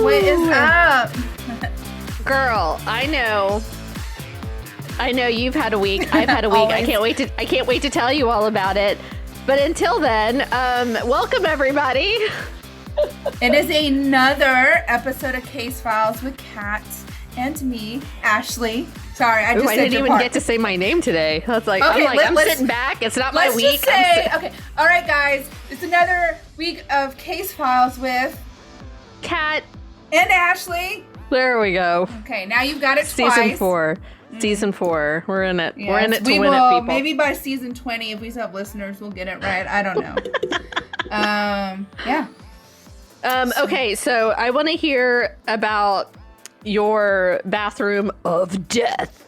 What is up? Girl, I know you've had a week. I've had a week. I can't wait to tell you all about it. But until then, welcome everybody. It is another episode of Case Files with Kat and me, Ashley. Sorry, I didn't even get to say my name today. That's like, okay, I'm sitting back. It's not my week. Okay. All right, guys. It's another week of Case Files with Kat and Ashley. There we go. Okay, now you've got it twice. Season 4. We're in it. Yes, we're in it to win it, people. Maybe by season 20, if we still have listeners, we'll get it right. I don't know. Yeah. Okay, so I want to hear about your bathroom of death.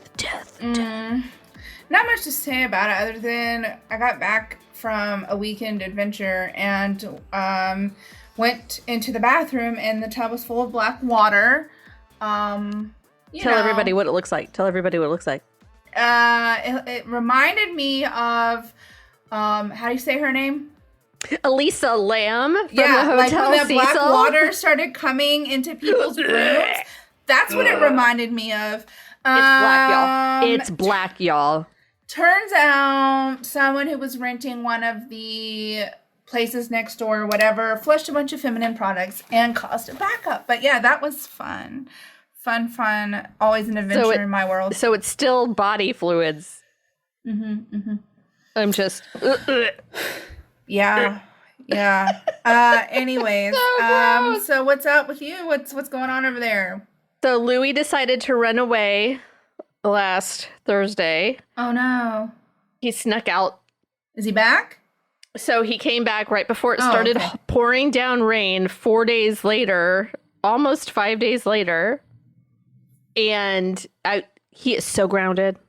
Not much to say about it other than I got back from a weekend adventure and went into the bathroom and the tub was full of black water. Tell everybody what it looks like. It reminded me of how do you say her name? Elisa Lamb from the Hotel like when the Cecil. black water started coming into people's rooms. That's what it reminded me of. It's black, y'all. Turns out someone who was renting one of the places next door or whatever flushed a bunch of feminine products and caused a backup. But yeah, that was fun. Fun. Always an adventure in my world. So it's still body fluids. I'm just... Yeah. Anyways, so what's up with you? What's going on over there? So Louis decided to run away last Thursday. Oh no. He snuck out. Is he back? So he came back right before it started pouring down rain 4 days later, almost 5 days later. And he is so grounded.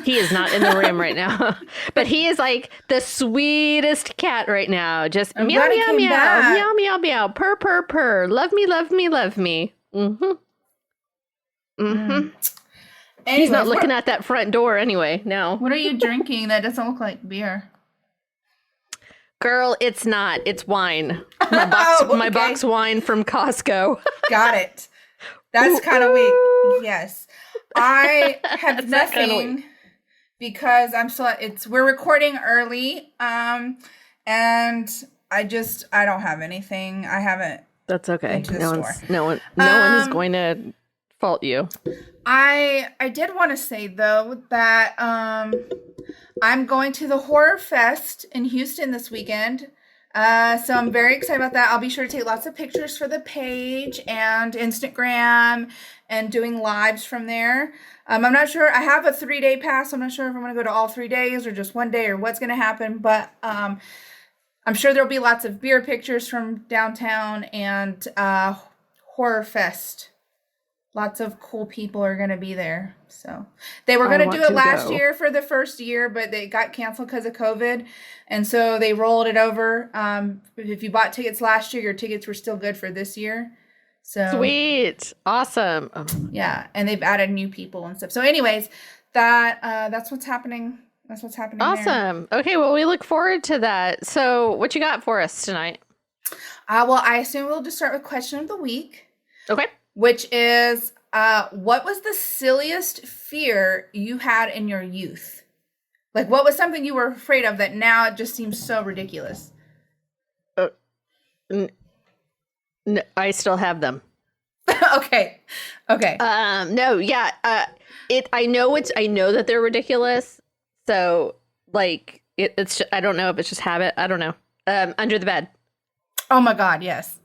He is not in the room right now. But he is like the sweetest cat right now. Just meow, meow, meow, meow, meow, meow, purr, purr, purr. Love me, love me, love me. Anyways, he's not looking at that front door anyway, no. What are you drinking that doesn't look like beer? Girl, it's not. It's wine. My box wine from Costco. Got it. That's kind of weak. Yes. I have nothing because I'm still we're recording early. And I don't have anything. I haven't. That's okay. No one is going to fault you. I did want to say though that I'm going to the Horror Fest in Houston this weekend. So I'm very excited about that. I'll be sure to take lots of pictures for the page and Instagram and doing lives from there. I'm not sure. I have a 3-day pass. I'm not sure if I'm going to go to all 3 days or just one day or what's going to happen. But I'm sure there'll be lots of beer pictures from downtown and Horror Fest. Lots of cool people are going to be there. So they were going to do it last year for the first year, but they got canceled because of COVID. And so they rolled it over. If you bought tickets last year, your tickets were still good for this year. So sweet. Awesome. Yeah. And they've added new people and stuff. So anyways, that's what's happening. That's what's happening. Awesome. There. Okay. Well, we look forward to that. So what you got for us tonight? Well, I assume we'll just start with question of the week. Okay. Which is, what was the silliest fear you had in your youth? Like, what was something you were afraid of that now it just seems so ridiculous? I still have them. Okay. No, yeah. I know that they're ridiculous. So, like, it's. I don't know if it's just habit. I don't know. Under the bed. Oh my God! Yes.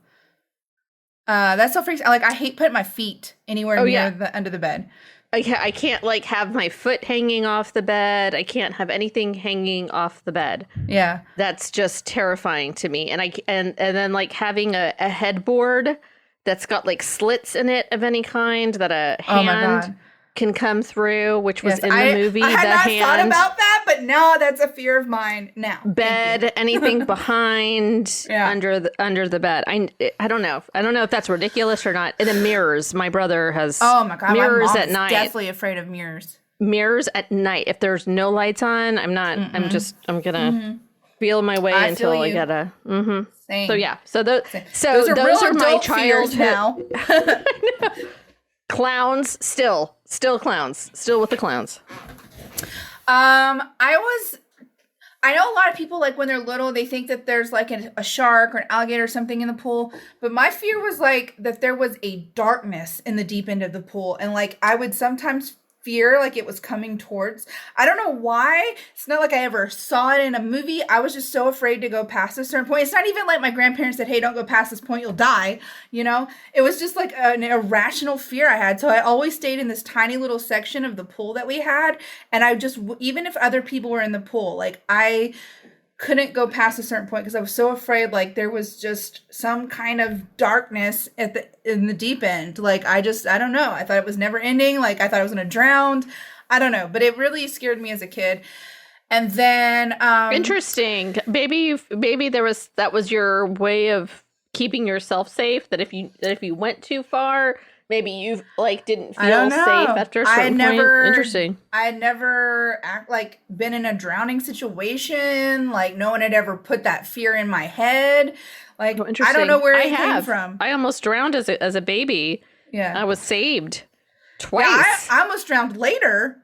That's so freaks. Like, I hate putting my feet anywhere near the under the bed. I can't like have my foot hanging off the bed. I can't have anything hanging off the bed. Yeah, that's just terrifying to me. And and then like having a headboard that's got like slits in it of any kind that a hand can come through, which was in the movie. I had not thought about that, but no, that's a fear of mine now. Bed, anything behind under the bed. I don't know. I don't know if that's ridiculous or not. And then mirrors. My brother has mirrors at night. Definitely afraid of mirrors. Mirrors at night. If there's no lights on, I'm not. I'm gonna feel my way until I gotta. Same. So yeah, so those real are my adult fears childhood now. clowns. Still clowns. Still with the clowns. I know a lot of people, like, when they're little, they think that there's, like, a shark or an alligator or something in the pool. But my fear was, like, that there was a darkness in the deep end of the pool. And, like, I would sometimes fear, like, it was coming towards. I don't know why. It's not like I ever saw it in a movie. I was just so afraid to go past a certain point. It's not even like my grandparents said, hey, don't go past this point, you'll die. You know? It was just, like, an irrational fear I had. So I always stayed in this tiny little section of the pool that we had. And I just, even if other people were in the pool, like, I couldn't go past a certain point because I was so afraid, like, there was just some kind of darkness in the deep end. Like, I don't know. I thought it was never ending. Like, I thought I was going to drown. I don't know. But it really scared me as a kid. And then interesting. Maybe that was your way of keeping yourself safe, that if you went too far, maybe you, like, didn't feel safe after a certain point. Interesting. I had never been in a drowning situation. Like, no one had ever put that fear in my head. Like, I don't know where it came from. I almost drowned as a baby. Yeah. I was saved twice. Yeah, I almost drowned later.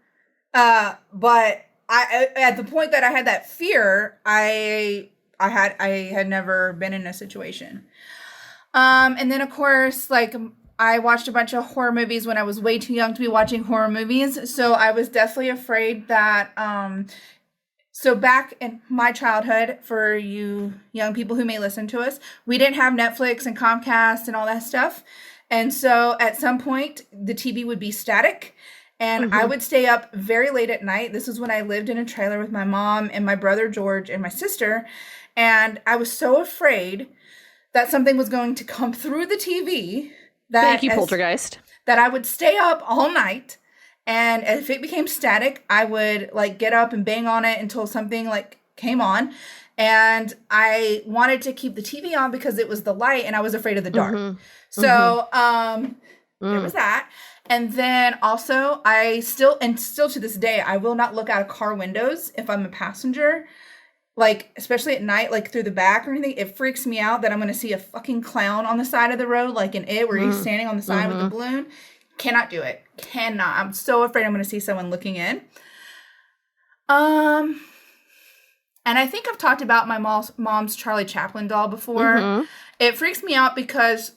But I at the point that I had that fear, I had never been in a situation. And then, of course, like, I watched a bunch of horror movies when I was way too young to be watching horror movies. So I was definitely afraid that, so back in my childhood, for you young people who may listen to us, we didn't have Netflix and Comcast and all that stuff. And so at some point, the TV would be static. And I would stay up very late at night. This is when I lived in a trailer with my mom and my brother George and my sister. And I was so afraid that something was going to come through the TV. Thank you, Poltergeist. That I would stay up all night, and if it became static, I would, like, get up and bang on it until something, like, came on. And I wanted to keep the TV on because it was the light, and I was afraid of the dark. So there was that. And then also, still to this day, I will not look out of car windows if I'm a passenger. Like, especially at night, like, through the back or anything, it freaks me out that I'm going to see a fucking clown on the side of the road, like in It, where he's standing on the side with the balloon. Cannot do it. Cannot. I'm so afraid I'm going to see someone looking in. And I think I've talked about my mom's Charlie Chaplin doll before. It freaks me out because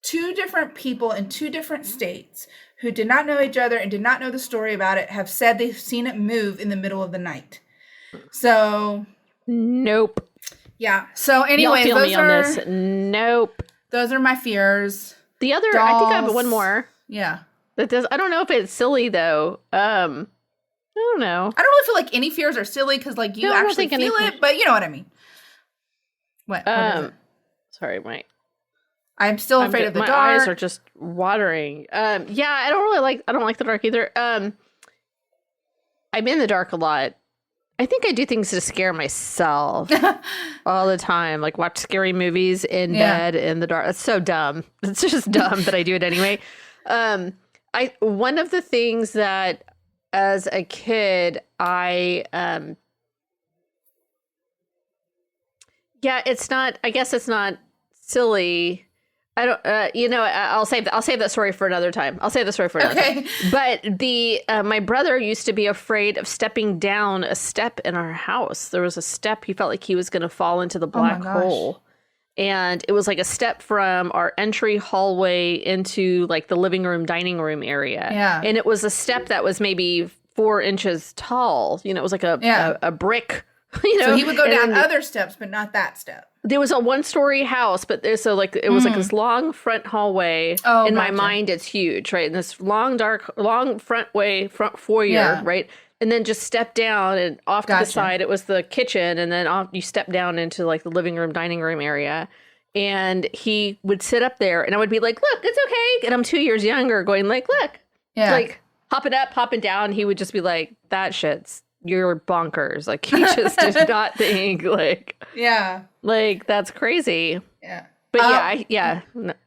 two different people in two different states who did not know each other and did not know the story about it have said they've seen it move in the middle of the night. So... Nope. Yeah. So anyway, Nope. Those are my fears. The other, dolls. I think I have one more. Yeah. That does. I don't know if it's silly though. I don't know. I don't really feel like any fears are silly because, like, you actually feel it, but you know what I mean. What is it? Sorry, I'm still afraid of the dark. My eyes are just watering. Yeah, I don't like the dark either. I'm in the dark a lot. I think I do things to scare myself all the time, like watch scary movies in bed in the dark. That's so dumb. It's just dumb, but I do it anyway. One of the things that as a kid, I guess it's not silly. I don't, I'll save that story for another time. Okay. But my brother used to be afraid of stepping down a step in our house. There was a step. He felt like he was going to fall into the black hole. And it was like a step from our entry hallway into, like, the living room, dining room area. Yeah. And it was a step that was maybe 4 inches tall. You know, it was like a brick, So he would go down other steps, but not that step. There was a 1-story house, but it was like this long front hallway. In my mind, it's huge, right? And this long front foyer, right? And then just step down and off to the side, it was the kitchen, and then you step down into, like, the living room, dining room area. And he would sit up there, and I would be like, "Look, it's okay." And I'm 2 years younger, going like, "Look," like hopping up, hopping down. He would just be like, "That shit's." You're bonkers. Like, he just did not think, like... Yeah. Like, that's crazy. Yeah. But I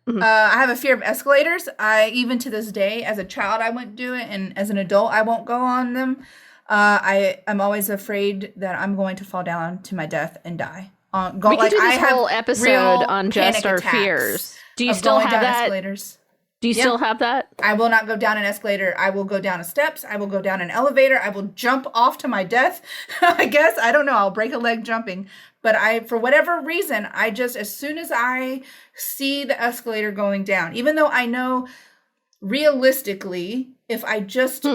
have a fear of escalators. Even to this day, as a child, I wouldn't do it. And as an adult, I won't go on them. I'm always afraid that I'm going to fall down to my death and die. We could do this whole episode on just our fears. Do you still have that? Escalators. Do you still have that? I will not go down an escalator. I will go down steps. I will go down an elevator. I will jump off to my death. I guess. I don't know. I'll break a leg jumping. But for whatever reason, as soon as I see the escalator going down, even though I know realistically, if I just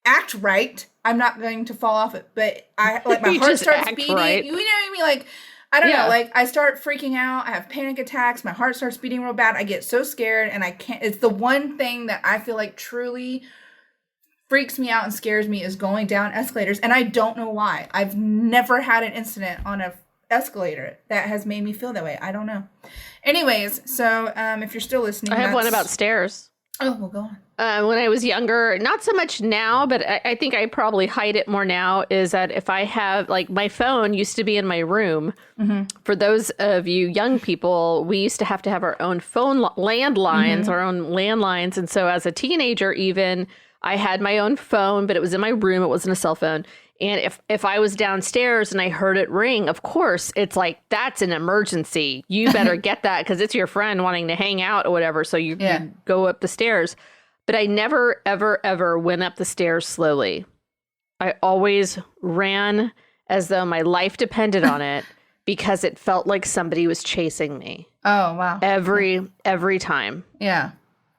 act right, I'm not going to fall off it. But my heart starts beating. Right. You know what I mean? Like, I don't know. Like, I start freaking out. I have panic attacks. My heart starts beating real bad. I get so scared, and I can't. It's the one thing that I feel like truly freaks me out and scares me is going down escalators, and I don't know why. I've never had an incident on a escalator that has made me feel that way. I don't know. Anyways, so if you're still listening, I have one about stairs. Oh, well, go on. When I was younger, not so much now, but I think I probably hide it more now, is that if I have, like, my phone used to be in my room. Mm-hmm. For those of you young people, we used to have our own phone landlines, our own landlines. And so as a teenager, even, I had my own phone, but it was in my room. It wasn't a cell phone. And if I was downstairs and I heard it ring, of course, it's like, that's an emergency. You better get that because it's your friend wanting to hang out or whatever. So you go up the stairs. But I never, ever, ever went up the stairs slowly. I always ran as though my life depended on it because it felt like somebody was chasing me. Oh, wow. Every time. Yeah.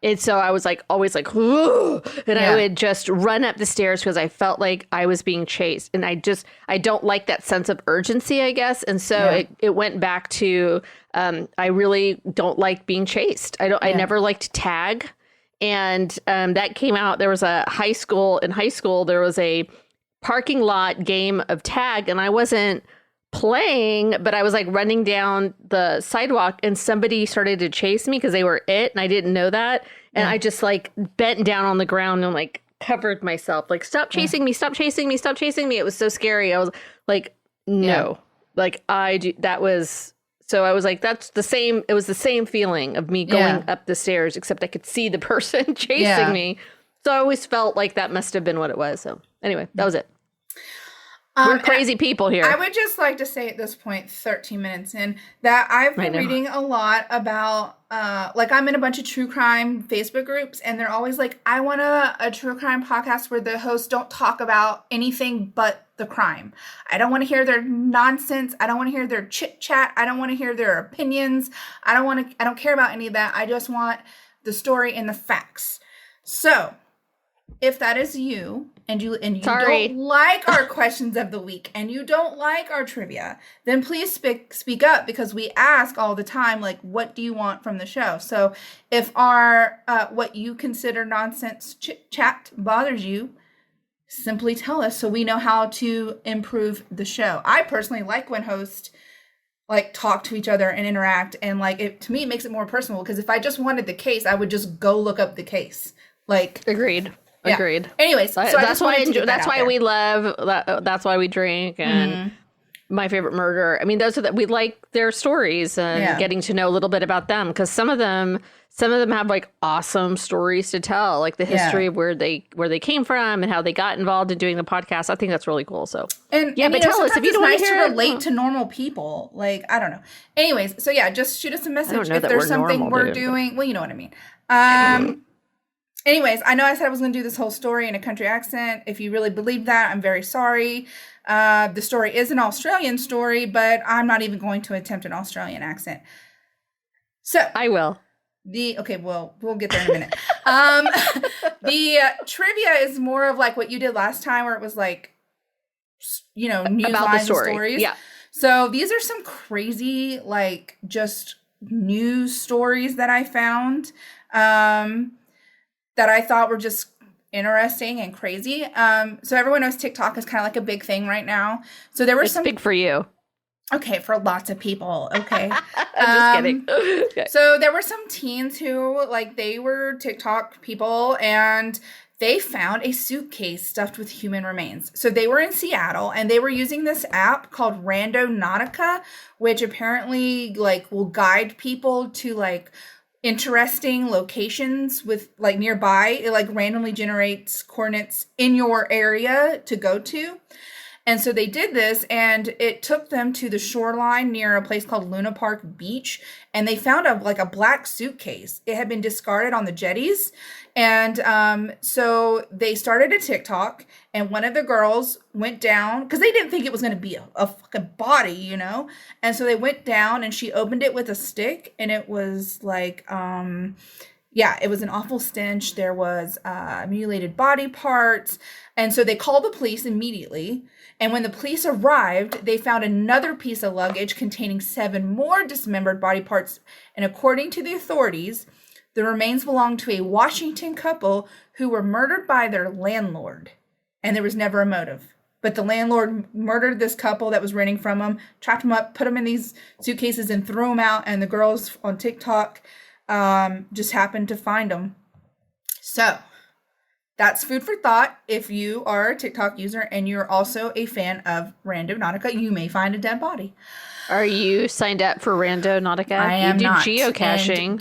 And so I was like, always like, whoa, and I would just run up the stairs because I felt like I was being chased. And I don't like that sense of urgency, I guess. And so it went back to, I really don't like being chased. I never liked tag. And that came out, there was in high school, there was a parking lot game of tag, and I wasn't playing, but I was like running down the sidewalk and somebody started to chase me because they were and I didn't know that. And I just like bent down on the ground and like covered myself, like, stop chasing me, stop chasing me, stop chasing me. It was so scary. I was like, no, like that was, so I was like, that's the same. It was the same feeling of me going up the stairs, except I could see the person chasing me. So I always felt like that must have been what it was. So anyway, that was it. We're crazy people here. I would just like to say at this point, 13 minutes in, that I've been reading a lot about, like, I'm in a bunch of true crime Facebook groups, and they're always like, I want a true crime podcast where the hosts don't talk about anything but the crime. I don't want to hear their nonsense. I don't want to hear their chit chat. I don't want to hear their opinions. I don't care about any of that. I just want the story and the facts. So if that is you, and you don't like our questions of the week, and you don't like our trivia, then please speak up, because we ask all the time, like, what do you want from the show? So if our what you consider nonsense chat bothers you, simply tell us so we know how to improve the show. I personally like when hosts like talk to each other and interact, and like, it to me, it makes it more personal, because if I just wanted the case, I would just go look up the case. Like, agreed. Yeah. Agreed. Anyways, so that's why we love that's why we drink, and My Favorite Murder. I mean, we like their stories and getting to know a little bit about them, because some of them have like awesome stories to tell, like the history of where they came from and how they got involved in doing the podcast. I think that's really cool. So but tell us if you don't want to hear relate to normal people. Like, I don't know. Anyways, so just shoot us a message if there's something we're doing. Well, you know what I mean. Anyways, I know I said I was going to do this whole story in a country accent. If you really believe that, I'm very sorry. The story is an Australian story, but I'm not even going to attempt an Australian accent. So I will. We'll get there in a minute. The trivia is more of like what you did last time, where it was like, news about lines the story. And stories. Yeah. So these are some crazy, like, just news stories that I found. That I thought were just interesting and crazy. So everyone knows TikTok is kind of like a big thing right now. So there were it's big for you. Okay, for lots of people. Okay. I'm just kidding. Okay. So there were some teens who, like, they were TikTok people, and they found a suitcase stuffed with human remains. So they were in Seattle, and they were using this app called Randonautica, which apparently, like, will guide people to, like, interesting locations with, like, nearby. It, like, randomly generates coordinates in your area to go to. And so they did this, and it took them to the shoreline near a place called Luna Park Beach, and they found a black suitcase. It had been discarded on the jetties, and so they started a TikTok, and one of the girls went down, because they didn't think it was going to be a fucking body, you know? And so they went down, and she opened it with a stick, and it was like, yeah, it was an awful stench. There was mutilated body parts. And so they called the police immediately. And when the police arrived, they found another piece of luggage containing 7 more dismembered body parts. And according to the authorities, the remains belonged to a Washington couple who were murdered by their landlord. And there was never a motive. But the landlord murdered this couple that was renting from them, trapped them up, put them in these suitcases, and threw them out. And the girls on TikTok just happened to find them. So that's food for thought. If you are a TikTok user and you're also a fan of Randonautica, you may find a dead body. Are you signed up for Randonautica? I am not. You do geocaching.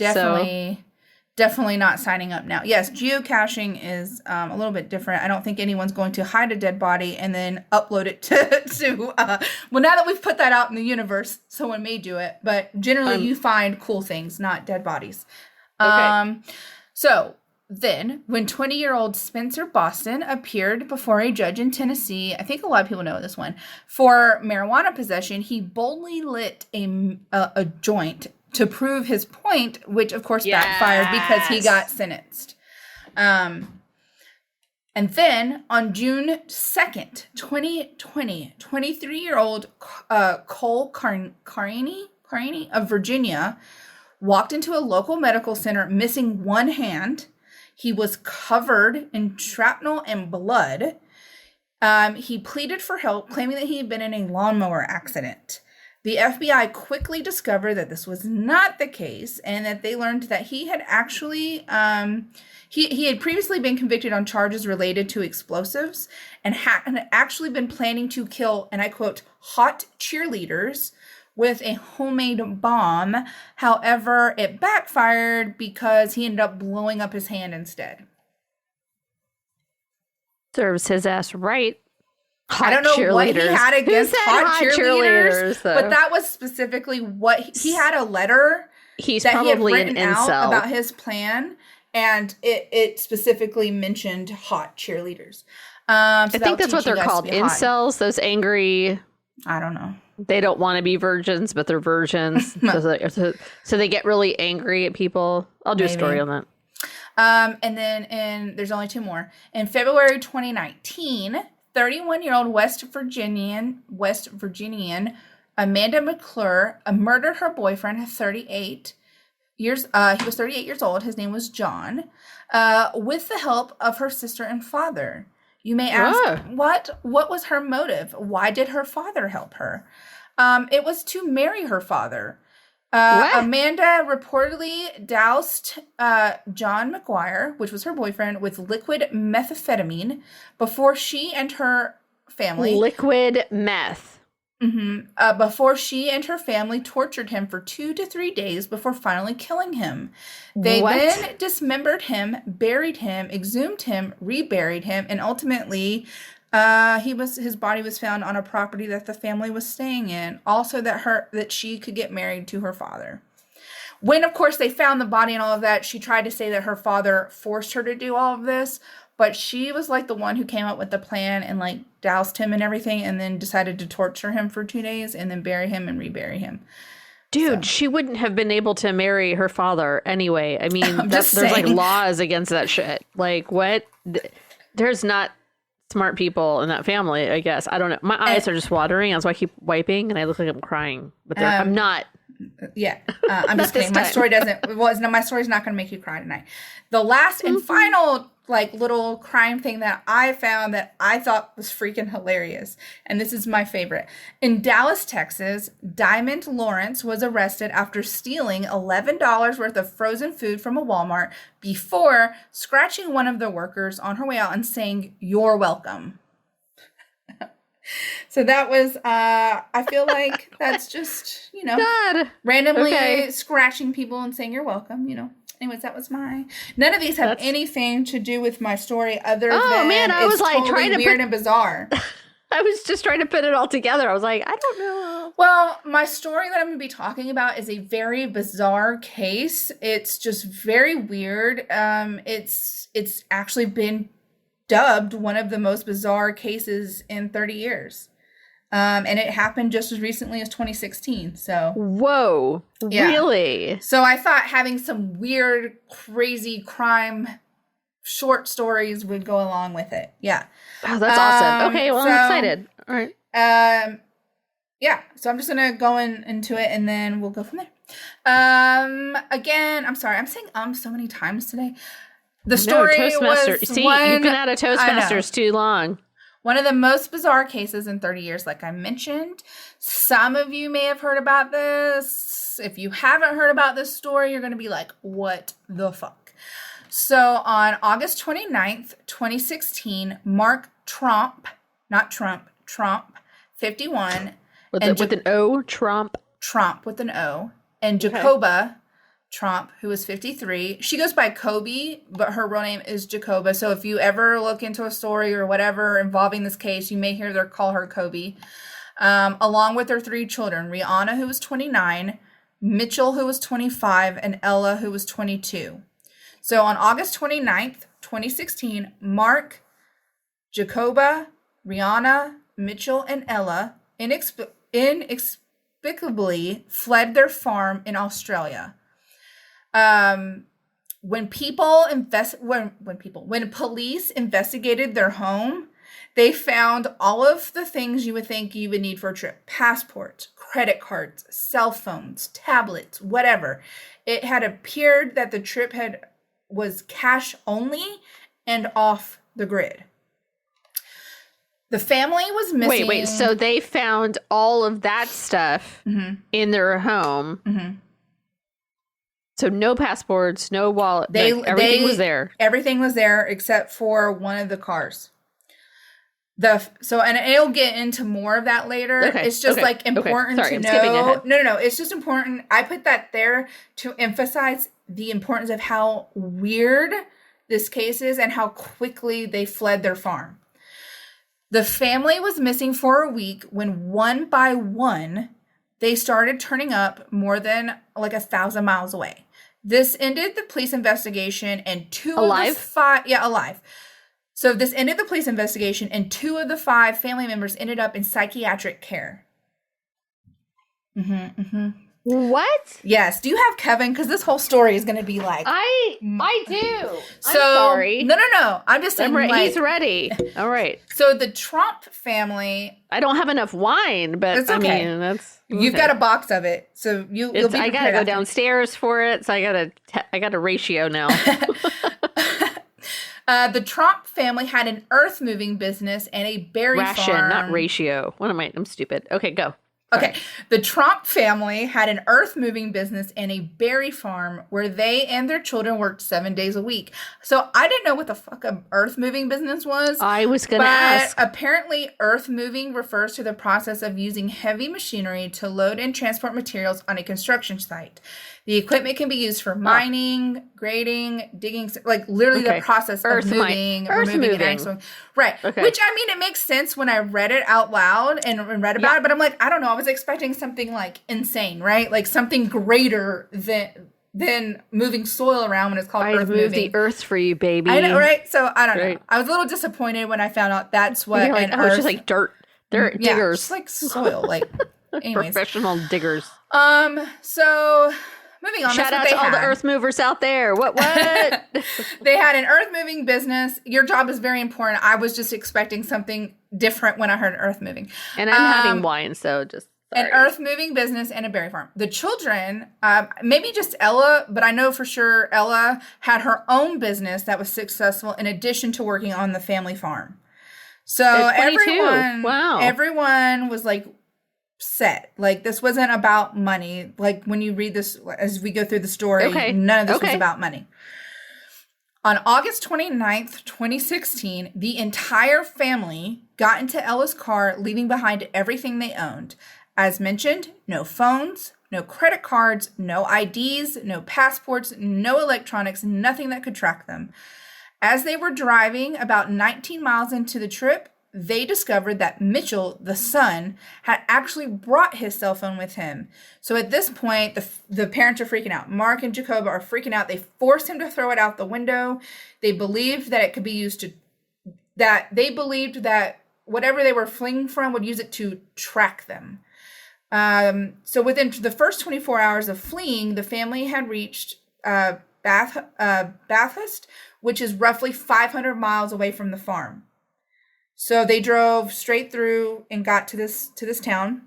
Definitely not signing up now. Yes, geocaching is a little bit different. I don't think anyone's going to hide a dead body and then upload it to well, now that we've put that out in the universe, someone may do it. But generally, you find cool things, not dead bodies. Okay. So then, when 20-year-old Spencer Boston appeared before a judge in Tennessee, I think a lot of people know this one, for marijuana possession, he boldly lit a joint to prove his point, which of course backfired because he got sentenced. And then on June 2nd, 2020, 23-year-old Cole Carney of Virginia walked into a local medical center missing one hand. He was covered in shrapnel and blood. He pleaded for help, claiming that he had been in a lawnmower accident. The FBI quickly discovered that this was not the case, and that they learned that he had actually, he had previously been convicted on charges related to explosives and had actually been planning to kill, and I quote, hot cheerleaders with a homemade bomb. However, it backfired because he ended up blowing up his hand instead. Serves his ass right. I don't know what he had against hot cheerleaders, but that was specifically what he had a letter He's that probably he had written an out incel. about his plan, and it specifically mentioned hot cheerleaders. So I think that's what they're called. Incels, those angry. I don't know. They don't want to be virgins, but they're virgins. so they get really angry at people. I'll do a story on that. And then there's only 2 more. In February 2019, 31-year-old West Virginian Amanda McClure murdered her boyfriend, 38 years. He was 38 years old. His name was John, with the help of her sister and father. You may ask, what was her motive? Why did her father help her? It was to marry her father. Amanda reportedly doused John McGuire, which was her boyfriend, with liquid methamphetamine before she and her family... Liquid meth. Mm-hmm. Before she and her family tortured him for 2 to 3 days before finally killing him. They then dismembered him, buried him, exhumed him, reburied him, and ultimately... his body was found on a property that the family was staying in. Also that she could get married to her father. When, of course, they found the body and all of that, she tried to say that her father forced her to do all of this, but she was like the one who came up with the plan and like doused him and everything, and then decided to torture him for 2 days and then bury him and rebury him. Dude, she wouldn't have been able to marry her father anyway. I mean, there's like laws against that shit. Like, what? There's not smart people in that family, I guess. I don't know. My eyes are just watering. That's why I keep wiping, and I look like I'm crying. But I'm not. Yeah. I'm just kidding. My story my story's not going to make you cry tonight. The last and final like little crime thing that I found that I thought was freaking hilarious. And this is my favorite. In Dallas, Texas, Diamond Lawrence was arrested after stealing $11 worth of frozen food from a Walmart before scratching one of the workers on her way out and saying, "You're welcome." So that was, I feel like that's just, randomly scratching people and saying you're welcome, Anyways, that was none of these have anything to do with my story other than man, I was like totally trying to weird and bizarre. I was just trying to put it all together. I was like, I don't know. Well, my story that I'm going to be talking about is a very bizarre case. It's just very weird. It's actually been dubbed one of the most bizarre cases in 30 years. And it happened just as recently as 2016. So, whoa, yeah. Really? So I thought having some weird, crazy crime short stories would go along with it. Yeah. Oh, that's awesome. Okay, well, I'm excited. All right. Yeah, so I'm just gonna go into it, and then we'll go from there. Again, I'm sorry, I'm saying so many times today. The story Toastmaster. was See, you've been out of Toastmasters too long. One of the most bizarre cases in 30 years, like I mentioned. Some of you may have heard about this. If you haven't heard about this story, you're gonna be like, what the fuck? So on August 29th, 2016, Mark Tromp, not Trump, Tromp, 51. With an O, Tromp? Tromp with an O. And Jacoba Tromp, who was 53. She goes by Kobe, but her real name is Jacoba. So if you ever look into a story or whatever involving this case, you may hear them call her Kobe. Along with their 3 children, Rihanna, who was 29, Mitchell, who was 25, and Ella, who was 22. So on August 29th, 2016, Mark, Jacoba, Rihanna, Mitchell, and Ella inexplicably fled their farm in Australia. When police investigated their home, they found all of the things you would think you would need for a trip: passports, credit cards, cell phones, tablets, whatever. It had appeared that the trip was cash only and off the grid. The family was missing. Wait. So they found all of that stuff in their home. Mm-hmm. So no passports, no wallet. Everything was there. Everything was there except for one of the cars. And it'll get into more of that later. Okay, it's just important to know. No. It's just important. I put that there to emphasize the importance of how weird this case is and how quickly they fled their farm. The family was missing for a week when one by one, they started turning up more than 1,000 miles away. This ended the police investigation and alive. So this ended the police investigation and 2 of the 5 family members ended up in psychiatric care. What? Yes. Do you have Kevin? Because this whole story is going to be like... I do. So, I'm sorry. No. I'm just saying he's ready. All right. So the Tromp family... I don't have enough wine, but it's okay. I mean, that's... You've got a box of it. So you'll be prepared. I got to go downstairs for it. So I got a ratio now. The Tromp family had an earth-moving business and a berry farm. Not ratio. What am I? I'm stupid. Okay, go. Okay. The Tromp family had an earth-moving business and a berry farm where they and their children worked 7 days a week. So I didn't know what the fuck an earth-moving business was. I was going to ask. But apparently earth-moving refers to the process of using heavy machinery to load and transport materials on a construction site. The equipment can be used for mining, grading, digging, literally the process of moving and axling. Right. Okay. Which, I mean, it makes sense when I read it out loud and read about it, but I'm like, I don't know. I was expecting something insane, right? Like something greater than moving soil around when it's called earth moving. I moved the earth for you, baby. I know, right? So I don't know. I was a little disappointed when I found out that's what an earth... it's just like dirt. They're diggers. It's like soil. Anyways. Professional diggers. So... Moving on. Shout out to all the earth movers out there. What? They had an earth moving business. Your job is very important. I was just expecting something different when I heard earth moving. And I'm having wine, so just sorry. An earth moving business and a berry farm. The children, maybe just Ella, but I know for sure Ella had her own business that was successful in addition to working on the family farm. So everyone was set. This wasn't about money. When you read this, as we go through the story, none of this was about money. On August 29th, 2016, the entire family got into Ella's car, leaving behind everything they owned. As mentioned, no phones, no credit cards, no IDs, no passports, no electronics, nothing that could track them. As they were driving about 19 miles into the trip, they discovered that Mitchell, the son, had actually brought his cell phone with him. So at this point, the parents are freaking out. Mark and Jacoba are freaking out. They forced him to throw it out the window. They believed that it could be used they believed that whatever they were fleeing from would use it to track them. So within the first 24 hours of fleeing, the family had reached Bathurst, which is roughly 500 miles away from the farm. So they drove straight through and got to this town.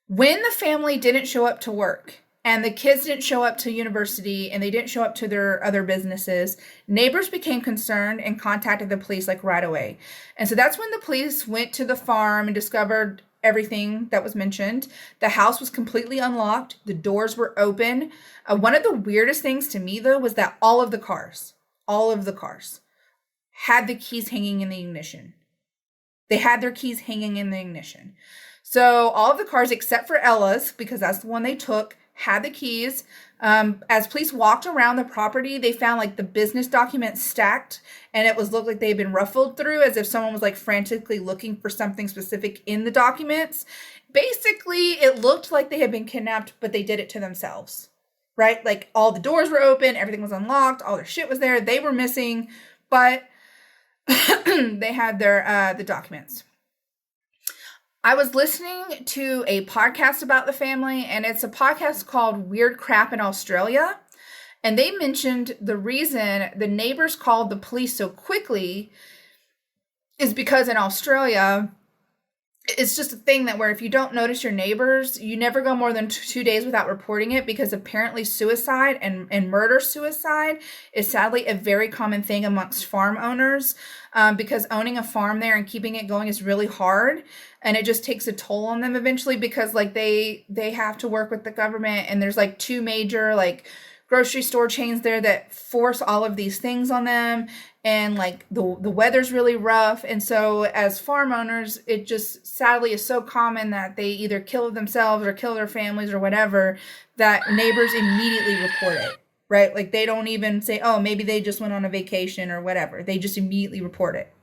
When the family didn't show up to work and the kids didn't show up to university and they didn't show up to their other businesses, neighbors became concerned and contacted the police like right away. And so that's when the police went to the farm and discovered everything that was mentioned. The house was completely unlocked. The doors were open. One of the weirdest things to me, though, was that all of the cars had the keys hanging in the ignition. They had their keys hanging in the ignition. So all of the cars, except for Ella's, because that's the one they took, had the keys. As police walked around the property, they found like the business documents stacked, and it looked like they'd been ruffled through as if someone was like frantically looking for something specific in the documents. Basically, it looked like they had been kidnapped, but they did it to themselves, right? Like all the doors were open, everything was unlocked, all their shit was there, they were missing, but they had the documents. I was listening to a podcast about the family, and it's a podcast called Weird Crap in Australia. And they mentioned the reason the neighbors called the police so quickly is because in Australia, it's just a thing that where if you don't notice your neighbors, you never go more than 2 days without reporting it, because apparently suicide and murder-suicide is sadly a very common thing amongst farm owners, because owning a farm there and keeping it going is really hard, and it just takes a toll on them eventually, because like they have to work with the government, and there's like 2 major like grocery store chains there that force all of these things on them, and like the weather's really rough. And so as farm owners, it just sadly is so common that they either kill themselves or kill their families or whatever, that neighbors immediately report it, right? Like they don't even say, oh, maybe they just went on a vacation or whatever. They just immediately report it.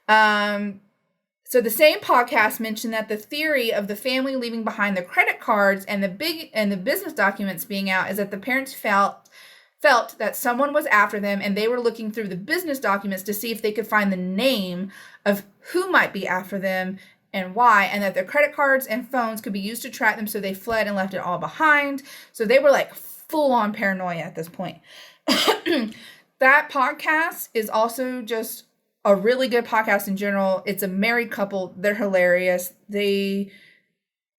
So the same podcast mentioned that the theory of the family leaving behind the credit cards and the business documents being out is that the parents felt that someone was after them, and they were looking through the business documents to see if they could find the name of who might be after them and why, and that their credit cards and phones could be used to track them, so they fled and left it all behind. So they were like full on paranoia at this point. That podcast is also just a really good podcast in general. It's a married couple. They're hilarious. They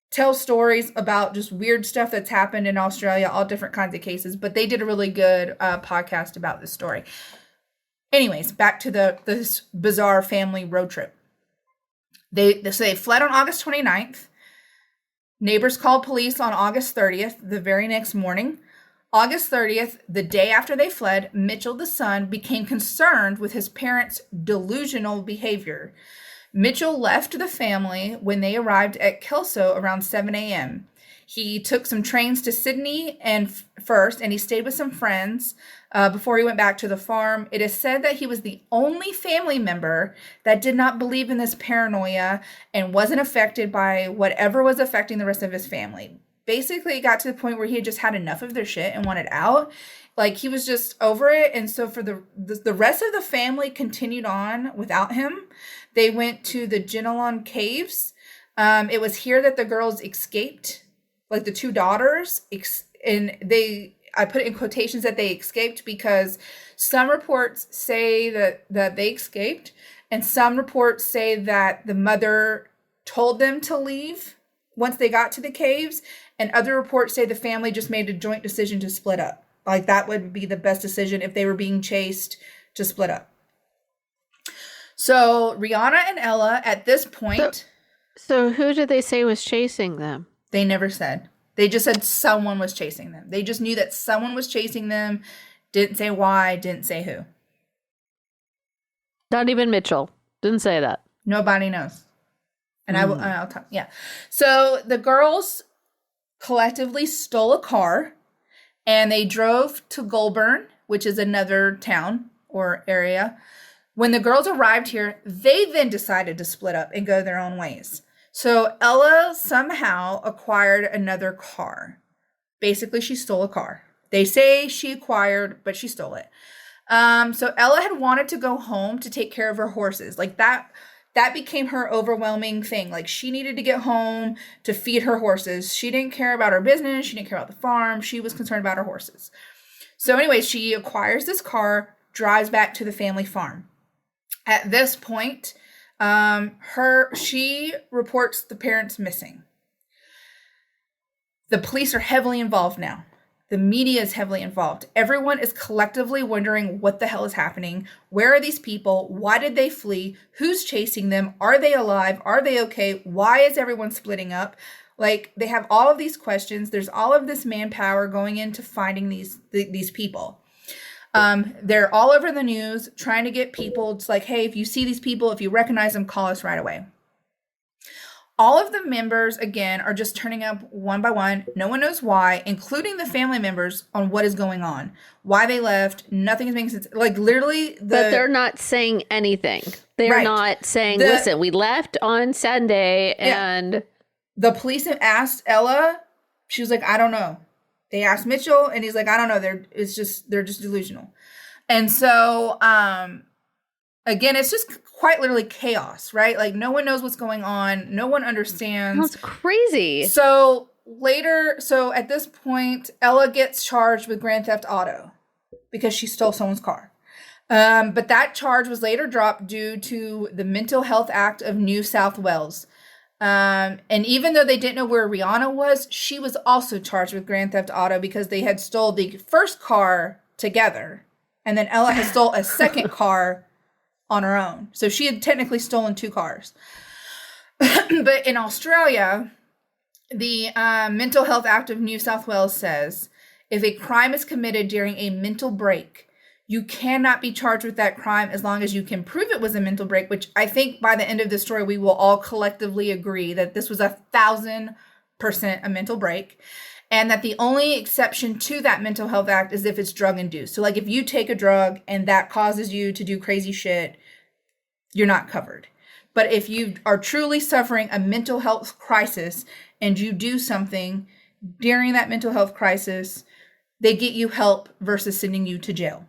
tell stories about just weird stuff that's happened in Australia, all different kinds of cases, but they did a really good podcast about this story. Anyways, back to this bizarre family road trip. They fled on August 29th. Neighbors called police on August 30th, the very next morning. August 30th, the day after they fled, Mitchell, the son, became concerned with his parents' delusional behavior. Mitchell left the family when they arrived at Kelso around 7 a.m. He took some trains to Sydney first, and he stayed with some friends before he went back to the farm. It is said that he was the only family member that did not believe in this paranoia and wasn't affected by whatever was affecting the rest of his family. Basically, it got to the point where he had just had enough of their shit and wanted out. Like, he was just over it. And so for the rest of the family continued on without him. They went to the Jinalon Caves. It was here that the girls escaped, like the 2 daughters. I put it in quotations that they escaped, because some reports say that they escaped, and some reports say that the mother told them to leave once they got to the caves, and other reports say the family just made a joint decision to split up. Like, that would be the best decision if they were being chased, to split up. So Rihanna and Ella at this point. So who did they say was chasing them? They never said. They just said someone was chasing them. They just knew that someone was chasing them. Didn't say why, didn't say who. Not even Mitchell. Didn't say that. Nobody knows. And I'll talk. Yeah. So the girls collectively stole a car, and they drove to Goulburn, which is another town or area. When the girls arrived here, they then decided to split up and go their own ways. So Ella somehow acquired another car. Basically, she stole a car. They say she acquired, but she stole it. So Ella had wanted to go home to take care of her horses. Like that became her overwhelming thing. Like she needed to get home to feed her horses. She didn't care about her business. She didn't care about the farm. She was concerned about her horses. So anyway, she acquires this car, drives back to the family farm. At this point, she reports the parents missing. The police are heavily involved now. The media is heavily involved. Everyone is collectively wondering what the hell is happening. Where are these people? Why did they flee? Who's chasing them? Are they alive? Are they okay? Why is everyone splitting up? Like, they have all of these questions. There's all of this manpower going into finding these people. They're all over the news trying to get people. It's like, hey, if you see these people, if you recognize them, call us right away. All of the members, again, are just turning up one by one. No one knows why, including the family members, on what is going on, why they left. Nothing is making sense. Like, literally. But they're not saying anything. They're not saying, listen, we left on Sunday and... The police have asked Ella. She was like, I don't know. They asked Mitchell, and he's like, I don't know. They're just delusional. And so, again, it's just quite literally chaos, right? Like, no one knows what's going on. No one understands. That's crazy. So at this point, Ella gets charged with grand theft auto because she stole someone's car. But that charge was later dropped due to the Mental Health Act of New South Wales. And even though they didn't know where Rihanna was, she was also charged with grand theft auto because they had stole the first car together. And then Ella had stole a second car on her own. So she had technically stolen 2 cars. But in Australia, the Mental Health Act of New South Wales says, if a crime is committed during a mental break, you cannot be charged with that crime as long as you can prove it was a mental break, which I think by the end of this story, we will all collectively agree that this was 1,000% a mental break. And that the only exception to that Mental Health Act is if it's drug induced. So like if you take a drug and that causes you to do crazy shit, you're not covered. But if you are truly suffering a mental health crisis and you do something during that mental health crisis, they get you help versus sending you to jail.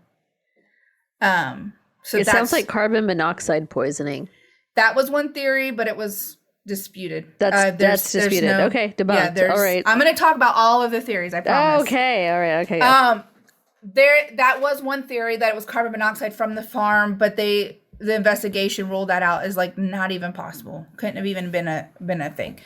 So it sounds like carbon monoxide poisoning. That was one theory, but it was disputed. That's disputed. Okay, debunked. All right. I'm going to talk about all of the theories, I promise. Okay, all right, okay. Yeah. That was one theory that it was carbon monoxide from the farm, but the investigation ruled that out as like not even possible. Couldn't have even been a thing.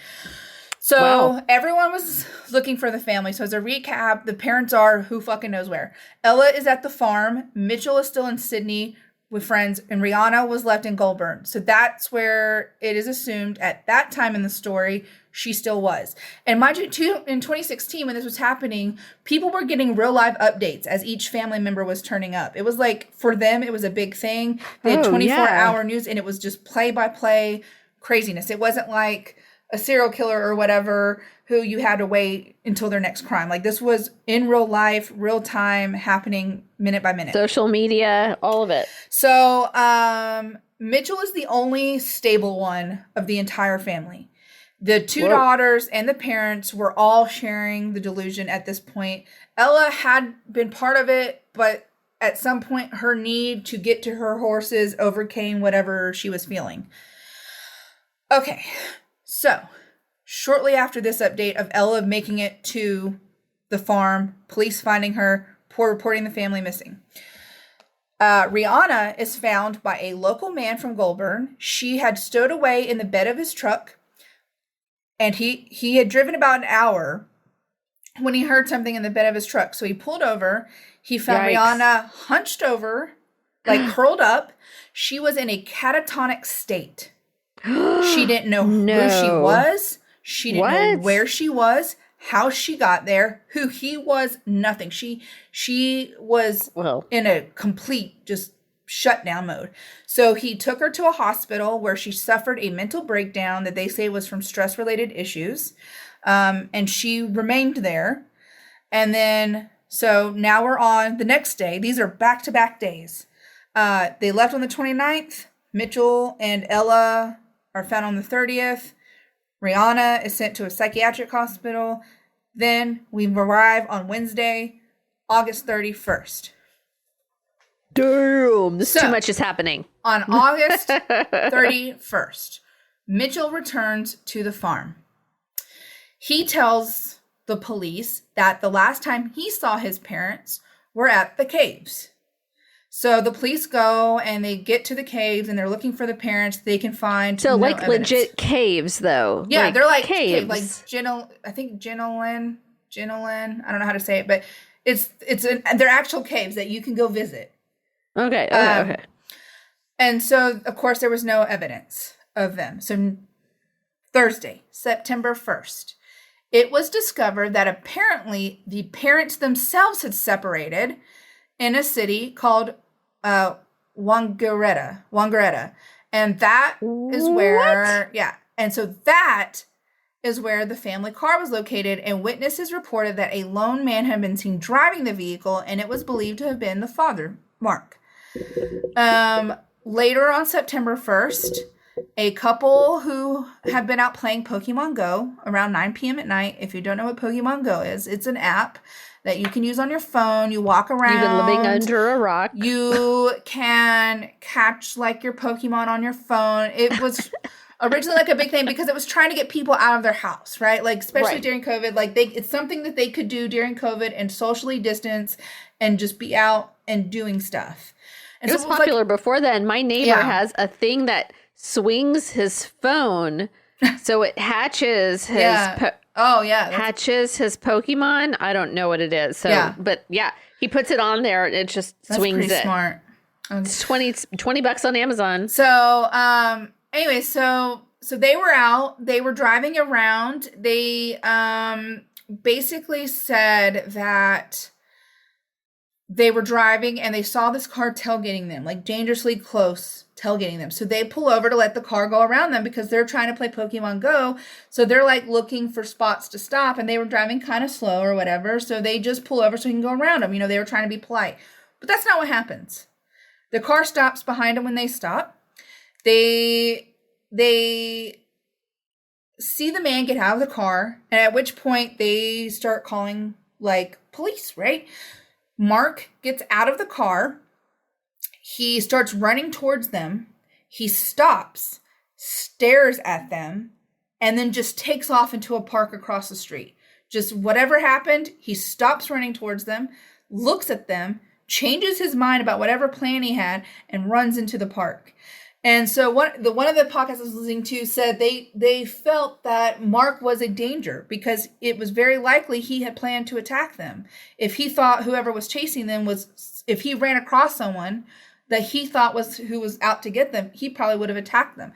So Everyone was looking for the family. So as a recap, the parents are who fucking knows where. Ella is at the farm. Mitchell is still in Sydney with friends, and Rihanna was left in Goulburn. So that's where it is assumed at that time in the story she still was. And mind you, too, in 2016, when this was happening, people were getting real live updates as each family member was turning up. It was like, for them, it was a big thing. They had 24-hour news, and it was just play-by-play craziness. It wasn't like a serial killer or whatever who you had to wait until their next crime. Like, this was in real life, real time, happening minute by minute. Social media, all of it. So Mitchell is the only stable one of the entire family. The 2 daughters and the parents were all sharing the delusion at this point. Ella had been part of it, but at some point her need to get to her horses overcame whatever she was feeling. Okay. So, shortly after this update of Ella making it to the farm, police finding her, reporting the family missing. Rihanna is found by a local man from Goulburn. She had stowed away in the bed of his truck, and he had driven about an hour when he heard something in the bed of his truck. So he pulled over. He found Rihanna hunched over, like curled up. She was in a catatonic state. She didn't know who she was. She didn't know where she was, how she got there, who he was, nothing. She was in a complete just shutdown mode. So he took her to a hospital where she suffered a mental breakdown that they say was from stress-related issues. And she remained there. And then, so now we're on the next day. These are back-to-back days. They left on the 29th. Mitchell and Ella are found on the 30th. Rihanna is sent to a psychiatric hospital. Then we arrive on Wednesday, August 31st. Damn, too much is happening. On August 31st, Mitchell returns to the farm. He tells the police that the last time he saw his parents were at the caves. So the police go and they get to the caves and they're looking for the parents. They can find so no like evidence. Legit caves, though. Yeah, like they're like caves. Like I think Ginolan. I don't know how to say it, but they're actual caves that you can go visit. Okay. And so, of course, there was no evidence of them. So Thursday, September 1st, it was discovered that apparently the parents themselves had separated in a city called Wangaratta. And that is where, and so that is where the family car was located, and witnesses reported that a lone man had been seen driving the vehicle, and it was believed to have been the father, Mark. Later on September 1st, a couple who have been out playing Pokemon Go around 9 p.m. at night. If you don't know what Pokemon Go is, it's an app that you can use on your phone. You walk around. You've been living under a rock. You can catch like your Pokemon on your phone. It was originally like a big thing because it was trying to get people out of their house, right? Like especially during COVID, like it's something that they could do during COVID and socially distance and just be out and doing stuff. And it was popular before then. My neighbor has a thing that swings his phone so it hatches his hatches his Pokemon. I don't know what it is. So but he puts it on there and it just swings it. Smart. Okay. It's $20 on Amazon. So anyway, so they were out, they were driving around. They basically said that they were driving and they saw this car tailgating them, like dangerously close tailgating them. So they pull over to let the car go around them because they're trying to play Pokemon Go. So they're like looking for spots to stop and they were driving kind of slow or whatever. So they just pull over so you can go around them. You know, they were trying to be polite. But that's not what happens. The car stops behind them when they stop. They see the man get out of the car, and at which point they start calling like police, right? Mark gets out of the car. He starts running towards them. He stops, stares at them, and then just takes off into a park across the street. Just whatever happened, he stops running towards them, looks at them, changes his mind about whatever plan he had, and runs into the park. And so one of the podcasts I was listening to said they felt that Mark was a danger because it was very likely he had planned to attack them. If he thought whoever was chasing them if he ran across someone that he thought was who was out to get them, he probably would have attacked them.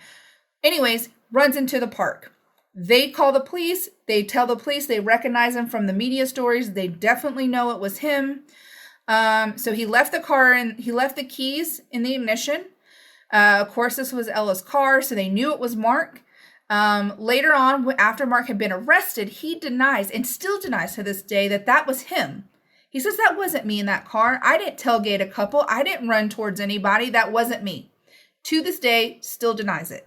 Anyways, runs into the park. They call the police. They tell the police they recognize him from the media stories. They definitely know it was him. So he left the car and he left the keys in the ignition. Of course, this was Ella's car, so they knew it was Mark. Later on, after Mark had been arrested, he denies and still denies to this day that was him. He says, that wasn't me in that car. I didn't tailgate a couple. I didn't run towards anybody. That wasn't me. To this day, still denies it.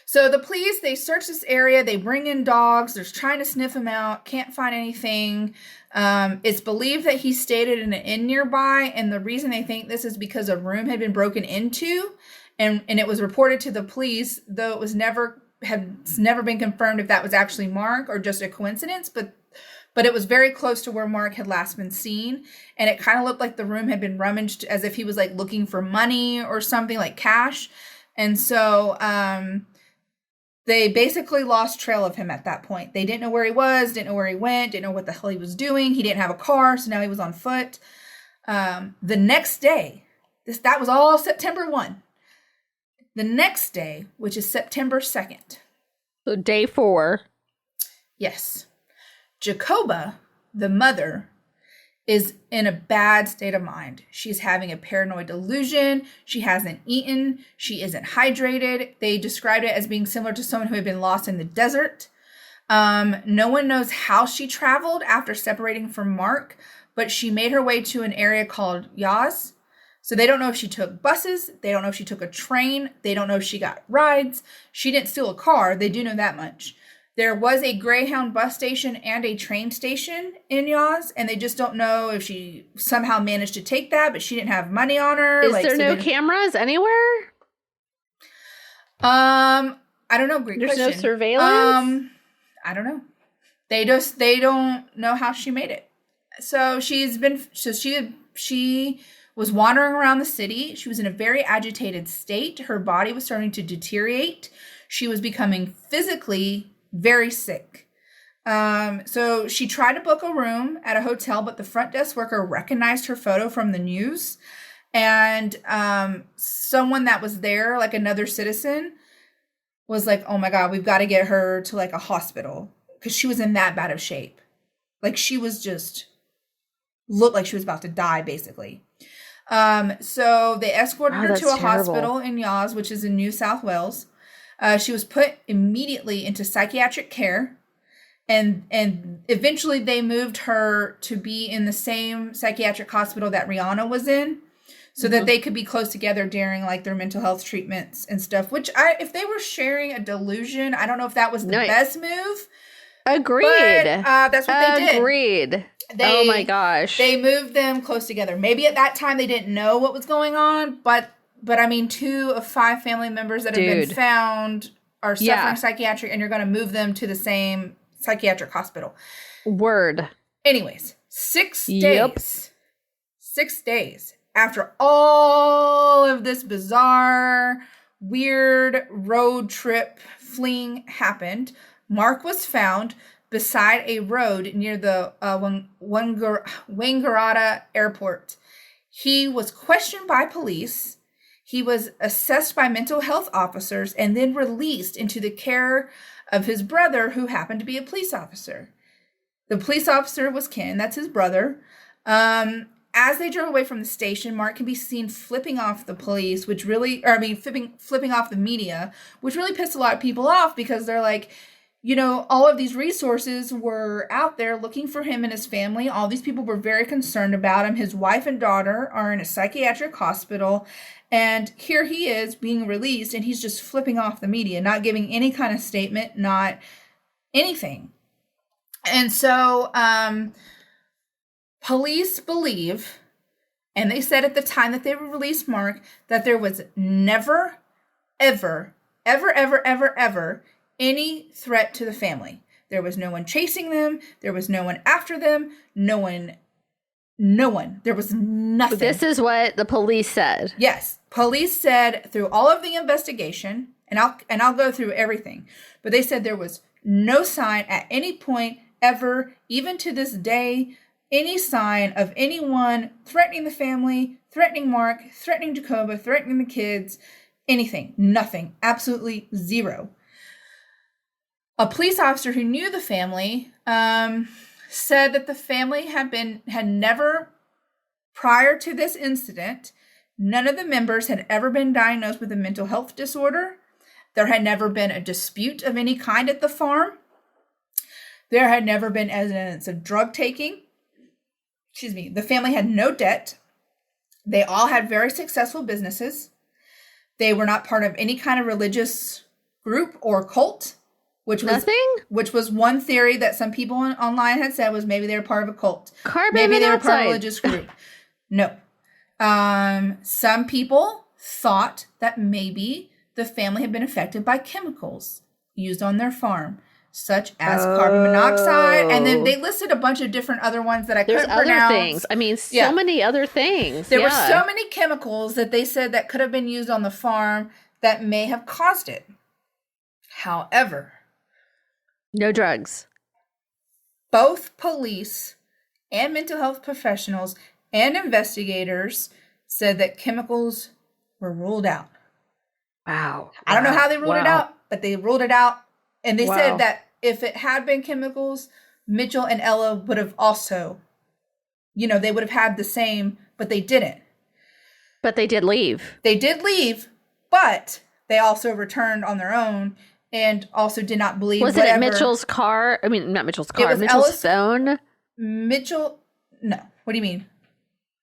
So the police, they search this area. They bring in dogs. They're trying to sniff him out. Can't find anything. It's believed that he stayed in an inn nearby. And the reason they think this is because a room had been broken into. And it was reported to the police, though it was never been confirmed if that was actually Mark or just a coincidence. But it was very close to where Mark had last been seen. And it kind of looked like the room had been rummaged as if he was like looking for money or something, like cash. And so they basically lost trail of him at that point. They didn't know where he was, didn't know where he went, didn't know what the hell he was doing. He didn't have a car, so now he was on foot. The next day, that was all September 1. The next day, which is September 2nd. So day 4. Yes. Jacoba, the mother, is in a bad state of mind. She's having a paranoid delusion. She hasn't eaten. She isn't hydrated. They described it as being similar to someone who had been lost in the desert. No one knows how she traveled after separating from Mark, but she made her way to an area called Yaz. So they don't know if she took buses. They don't know if she took a train. They don't know if she got rides. She didn't steal a car. They do know that much. There was a Greyhound bus station and a train station in Yaz, and they just don't know if she somehow managed to take that, but she didn't have money on her. Is there no cameras anywhere? I don't know. Great question. There's no surveillance? I don't know. They don't know how she made it. So she was wandering around the city. She was in a very agitated state. Her body was starting to deteriorate. She was becoming physically very sick. So she tried to book a room at a hotel, but the front desk worker recognized her photo from the news. And someone that was there, like another citizen, was like, oh my God, we've got to get her to like a hospital because she was in that bad of shape. Like she was just looked like she was about to die, basically. So they escorted her to a hospital in Yaz, which is in New South Wales. She was put immediately into psychiatric care. And eventually they moved her to be in the same psychiatric hospital that Rihanna was in, so that they could be close together during like their mental health treatments and stuff, which if they were sharing a delusion, I don't know if that was the best move. Agreed. But, that's what they did. Agreed. Oh my gosh. They moved them close together. Maybe at that time they didn't know what was going on, but I mean, 2 of 5 family members that have been found are suffering psychiatric, and you're going to move them to the same psychiatric hospital. Word. Anyways, 6 days. 6 days after all of this bizarre, weird road trip fleeing happened, Mark was found beside a road near the Wangaratta airport. He was questioned by police. He was assessed by mental health officers and then released into the care of his brother, who happened to be a police officer. The police officer was Ken, that's his brother. As they drove away from the station, Mark can be seen flipping off the police, flipping off the media, which really pissed a lot of people off because they're like, you know, all of these resources were out there looking for him and his family. All these people were very concerned about him. His wife and daughter are in a psychiatric hospital. And here he is being released, and he's just flipping off the media, not giving any kind of statement, not anything. And so police believe, and they said at the time that they released Mark, that there was never, ever, ever, ever, ever, ever any threat to the family. There was no one chasing them. There was no one after them. No one. There was nothing. This is what the police said. Yes. Police said through all of the investigation, and I'll go through everything, but they said there was no sign at any point ever, even to this day, any sign of anyone threatening the family, threatening Mark, threatening Jacoba, threatening the kids, anything, nothing, absolutely zero. A police officer who knew the family said that the family had never, prior to this incident, none of the members had ever been diagnosed with a mental health disorder. There had never been a dispute of any kind at the farm. There had never been evidence of drug taking. The family had no debt. They all had very successful businesses. They were not part of any kind of religious group or cult. Which was one theory that some people online had said was maybe they were part of a cult. Maybe they were part of a religious group. No. Some people thought that maybe the family had been affected by chemicals used on their farm, such as carbon monoxide. And then they listed a bunch of different other ones that I couldn't pronounce. There's other things. I mean, so many other things. There were so many chemicals that they said that could have been used on the farm that may have caused it. However, no drugs. Both police and mental health professionals and investigators said that chemicals were ruled out. Wow. I don't know how they ruled it out, but they ruled it out. And they said that if it had been chemicals, Mitchell and Ella would have also, they would have had the same, but they didn't. But they did leave. They did leave, but they also returned on their own. And also did not believe Was it Mitchell's car? I mean, not Mitchell's car. It was Mitchell's phone? No. What do you mean?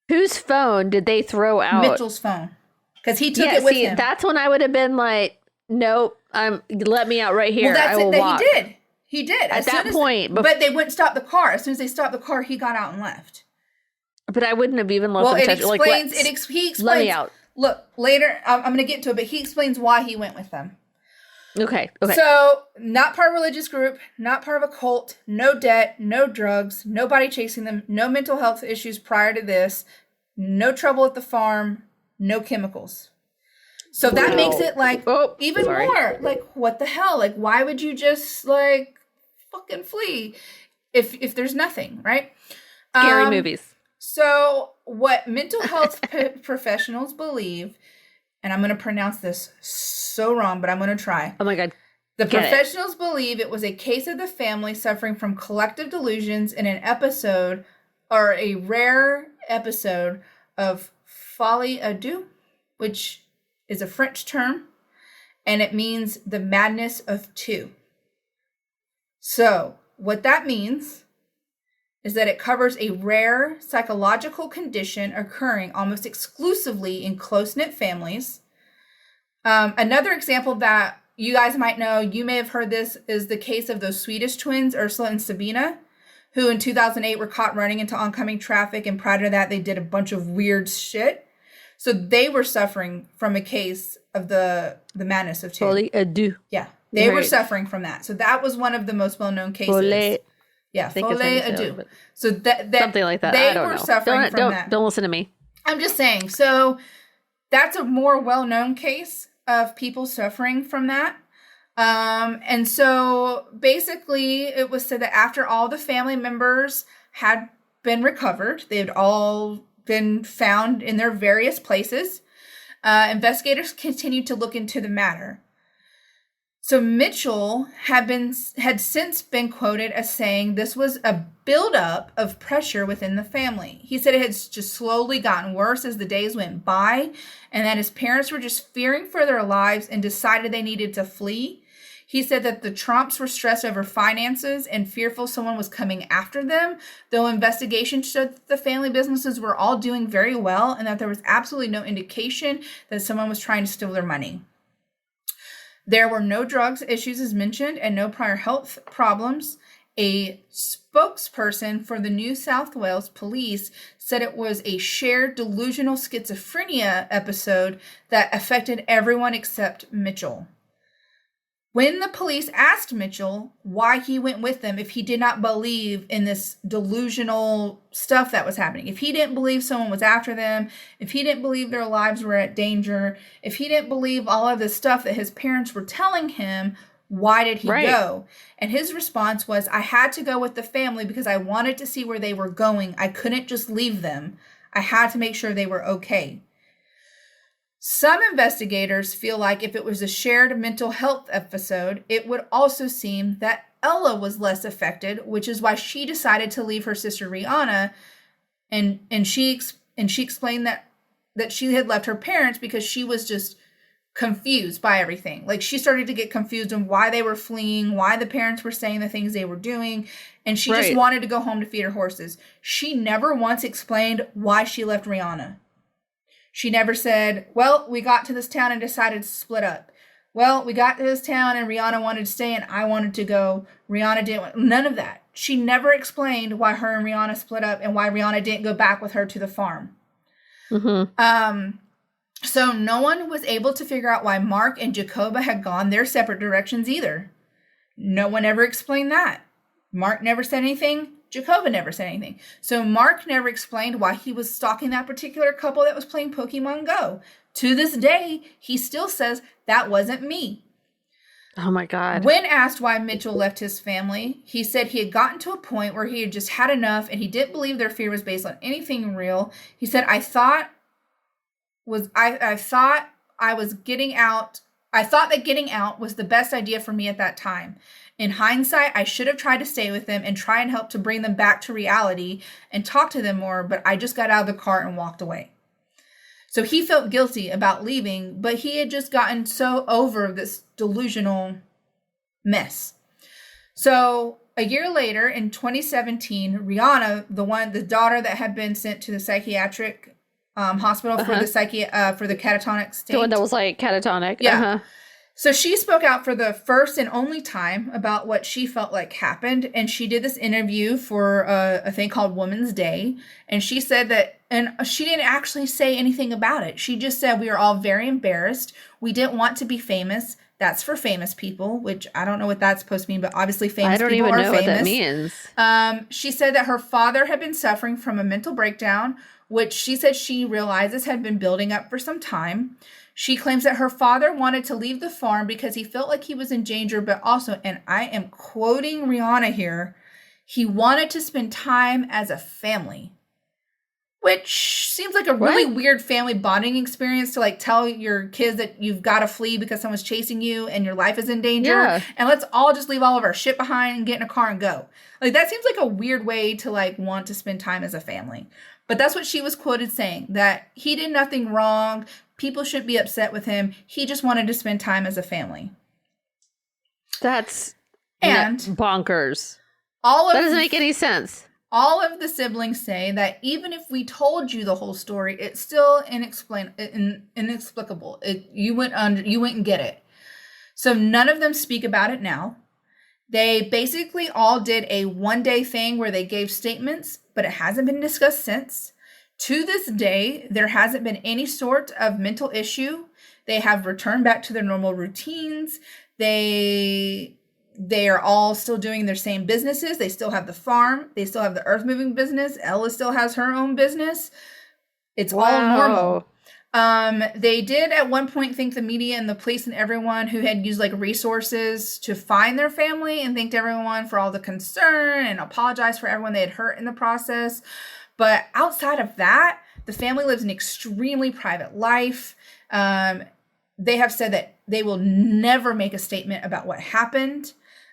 Whose phone did they throw out? Mitchell's phone. Because he took it with him. That's when I would have been like, nope, let me out right here. Well, that's I will walk. He did. He did. At that point. But they wouldn't stop the car. As soon as they stopped the car, he got out and left. But I wouldn't have even let them touch it. He explains. Let me out. Look, later, I'm going to get to it, but he explains why he went with them. Okay. So, not part of a religious group, not part of a cult, no debt, no drugs, nobody chasing them, no mental health issues prior to this, no trouble at the farm, no chemicals. So that makes it like even more like, what the hell? Like, why would you just like fucking flee if there's nothing, right? Scary movies. So what mental health professionals believe, and I'm going to pronounce this so wrong, but I'm going to try. Oh my God. The professionals believe it was a case of the family suffering from collective delusions in an episode or a rare episode of folie à deux, which is a French term, and it means the madness of two. So what that means is that it covers a rare psychological condition occurring almost exclusively in close-knit families. Another example that you guys might know, you may have heard this, is the case of those Swedish twins, Ursula and Sabina, who in 2008 were caught running into oncoming traffic, and prior to that, they did a bunch of weird shit. So they were suffering from a case of the madness of two. Folie à deux. Yeah, they were suffering from that. So that was one of the most well-known cases. Yeah, folie à deux. So that something like that. They were suffering from that. Don't listen to me. I'm just saying. So that's a more well-known case of people suffering from that. And so basically it was said that after all the family members had been recovered, they had all been found in their various places, investigators continued to look into the matter. So Mitchell had since been quoted as saying this was a buildup of pressure within the family. He said it had just slowly gotten worse as the days went by, and that his parents were just fearing for their lives and decided they needed to flee. He said that the Tromps were stressed over finances and fearful someone was coming after them, though investigations showed that the family businesses were all doing very well and that there was absolutely no indication that someone was trying to steal their money. There were no drugs issues as mentioned and no prior health problems. A spokesperson for the New South Wales police said it was a shared delusional schizophrenia episode that affected everyone except Mitchell. When the police asked Mitchell why he went with them if he did not believe in this delusional stuff that was happening, if he didn't believe someone was after them, if he didn't believe their lives were at danger, if he didn't believe all of the stuff that his parents were telling him, why did he go? And his response was, I had to go with the family because I wanted to see where they were going. I couldn't just leave them. I had to make sure they were okay. Some investigators feel like if it was a shared mental health episode, it would also seem that Ella was less affected, which is why she decided to leave her sister Rihanna, and she explained that she had left her parents because she was just confused by everything. Like, she started to get confused on why they were fleeing, why the parents were saying the things they were doing, and she just wanted to go home to feed her horses. She never once explained why she left Rihanna. She never said, well, we got to this town and decided to split up. Well, we got to this town and Rihanna wanted to stay and I wanted to go. Rihanna didn't want, none of that. She never explained why her and Rihanna split up and why Rihanna didn't go back with her to the farm. Mm-hmm. So no one was able to figure out why Mark and Jacoba had gone their separate directions either. No one ever explained that. Mark never said anything. Jacoba never said anything. So Mark never explained why he was stalking that particular couple that was playing Pokemon Go. To this day, he still says, that wasn't me. Oh my God. When asked why Mitchell left his family, he said he had gotten to a point where he had just had enough and he didn't believe their fear was based on anything real. He said, I thought that getting out was the best idea for me at that time. In hindsight, I should have tried to stay with them and try and help to bring them back to reality and talk to them more, but I just got out of the car and walked away. So he felt guilty about leaving, but he had just gotten so over this delusional mess. So a year later, in 2017, Rihanna, the daughter that had been sent to the psychiatric hospital for for the catatonic state, the one that was like catatonic, yeah. So she spoke out for the first and only time about what she felt like happened. And she did this interview for a thing called Women's Day. And she said that, and she didn't actually say anything about it. She just said, we are all very embarrassed. We didn't want to be famous. That's for famous people, which I don't know what that's supposed to mean, but obviously famous people are famous. I don't even know what that means. She said that her father had been suffering from a mental breakdown, which she said she realizes had been building up for some time. She claims that her father wanted to leave the farm because he felt like he was in danger, but also, and I am quoting Rihanna here, he wanted to spend time as a family. Which seems like a really weird family bonding experience to like tell your kids that you've got to flee because someone's chasing you and your life is in danger. Yeah. And let's all just leave all of our shit behind and get in a car and go. Like that seems like a weird way to like want to spend time as a family. But that's what she was quoted saying, that he did nothing wrong. People should be upset with him. He just wanted to spend time as a family. That's bonkers. That doesn't make any sense. All of the siblings say that even if we told you the whole story, it's still inexplicable. You went and get it. So none of them speak about it now. They basically all did a one-day thing where they gave statements, but it hasn't been discussed since. To this day, there hasn't been any sort of mental issue. They have returned back to their normal routines. They are all still doing their same businesses. They still have the farm. They still have the earth moving business. Ella still has her own business. It's all normal. They did at one point thank the media and the police and everyone who had used like resources to find their family, and thanked everyone for all the concern and apologized for everyone they had hurt in the process. But outside of that, the family lives an extremely private life. They have said that they will never make a statement about what happened.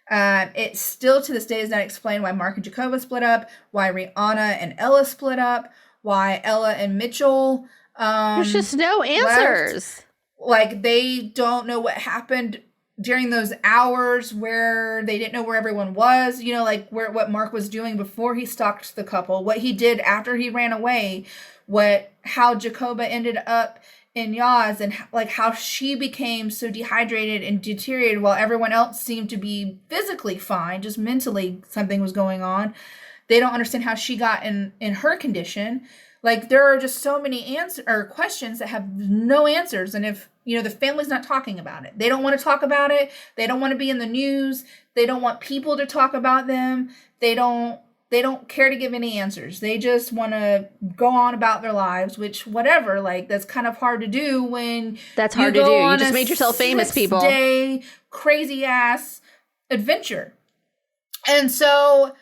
It still to this day is not explained why Mark and Jacoba split up, why Rihanna and Ella split up, why Ella and Mitchell there's just no answers. Left. Like they don't know what happened during those hours where they didn't know where everyone was, you know, like what Mark was doing before he stalked the couple, what he did after he ran away, how Jacoba ended up in Yaz, and like how she became so dehydrated and deteriorated while everyone else seemed to be physically fine, just mentally something was going on. They don't understand how she got in her condition. Like there are just so many questions that have no answers. And if, you know, the family's not talking about it, they don't want to talk about it. They don't want to be in the news. They don't want people to talk about them. They don't care to give any answers. They just want to go on about their lives, which whatever, like that's kind of hard to do when that's hard to do. You just made yourself famous, people. 6-day crazy ass adventure. And so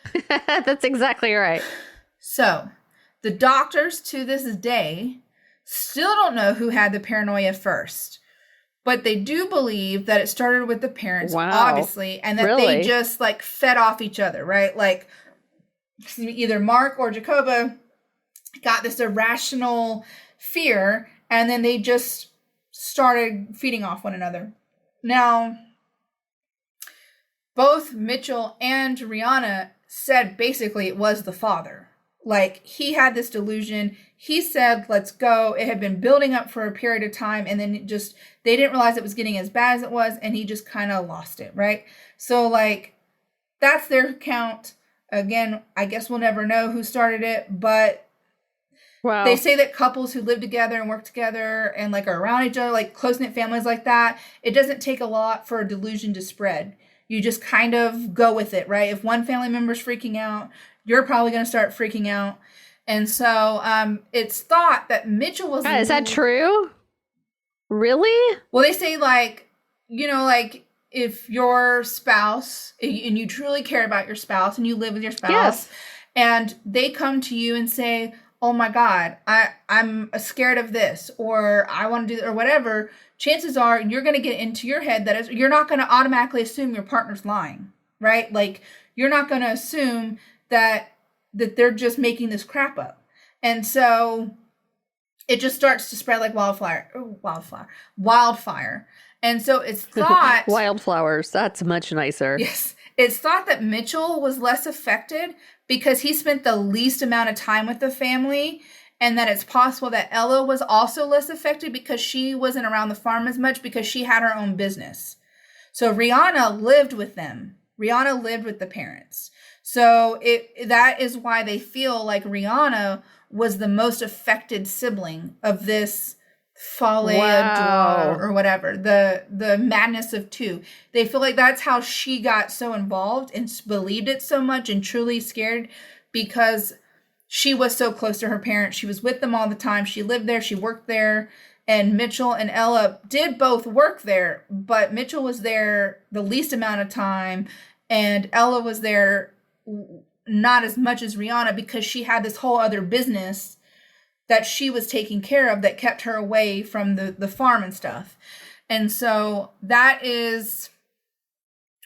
that's exactly right. So the doctors to this day still don't know who had the paranoia first, but they do believe that it started with the parents, obviously, and that they just like fed off each other, right? Like either Mark or Jacoba got this irrational fear, and then they just started feeding off one another. Now, both Mitchell and Rihanna said basically it was the father. Like, he had this delusion. He said, let's go. It had been building up for a period of time, and then they didn't realize it was getting as bad as it was, and he just kind of lost it, right? So, like, that's their account. Again, I guess we'll never know who started it, but they say that couples who live together and work together and, like, are around each other, like, close-knit families like that, it doesn't take a lot for a delusion to spread. You just kind of go with it, right? If one family member's freaking out, you're probably going to start freaking out. And so it's thought that Mitchell was... Is that true? Really? Well, they say, like, you know, like, if your spouse, and you truly care about your spouse, and you live with your spouse, and they come to you and say, oh my God, I'm scared of this, or I want to do, or whatever, chances are you're going to get into your head that you're not going to automatically assume your partner's lying, right? Like, you're not going to assume that they're just making this crap up. And so it just starts to spread like wildfire. And so it's thought... Wildflowers, that's much nicer. Yes. it's thought that Mitchell was less affected because he spent the least amount of time with the family, and that it's possible that Ella was also less affected because she wasn't around the farm as much because she had her own business. So Rihanna lived with them. Rihanna lived with the parents. So that is why they feel like Rihanna was the most affected sibling of this folie à deux or whatever, the madness of two. They feel like that's how she got so involved and believed it so much and truly scared, because she was so close to her parents. She was with them all the time. She lived there. She worked there. And Mitchell and Ella did both work there, but Mitchell was there the least amount of time, and Ella was there not as much as Rihanna because she had this whole other business that she was taking care of that kept her away from the farm and stuff. And so that is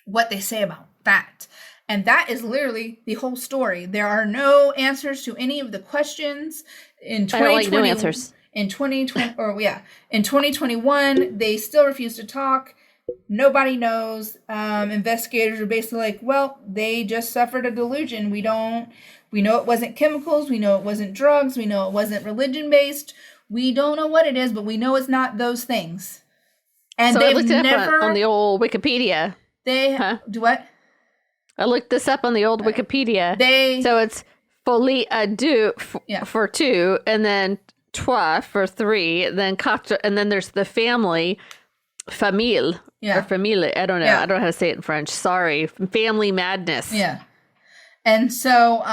what they say about that. And that is literally the whole story. There are no answers to any of the questions. In 2020, I don't like no answers. In 2021, they still refuse to talk. Nobody knows. Investigators are basically like, well, they just suffered a delusion. We know it wasn't chemicals. We know it wasn't drugs. We know it wasn't religion-based. We don't know what it is, but we know it's not those things. And so they've never on the old Wikipedia. Do what? I looked this up on the old Wikipedia. So it's folie à deux for two, and then trois for three, then quatre, and then there's the family, famille, or famille. I don't know. I don't know how to say it in French. Sorry. Family madness. Yeah. And so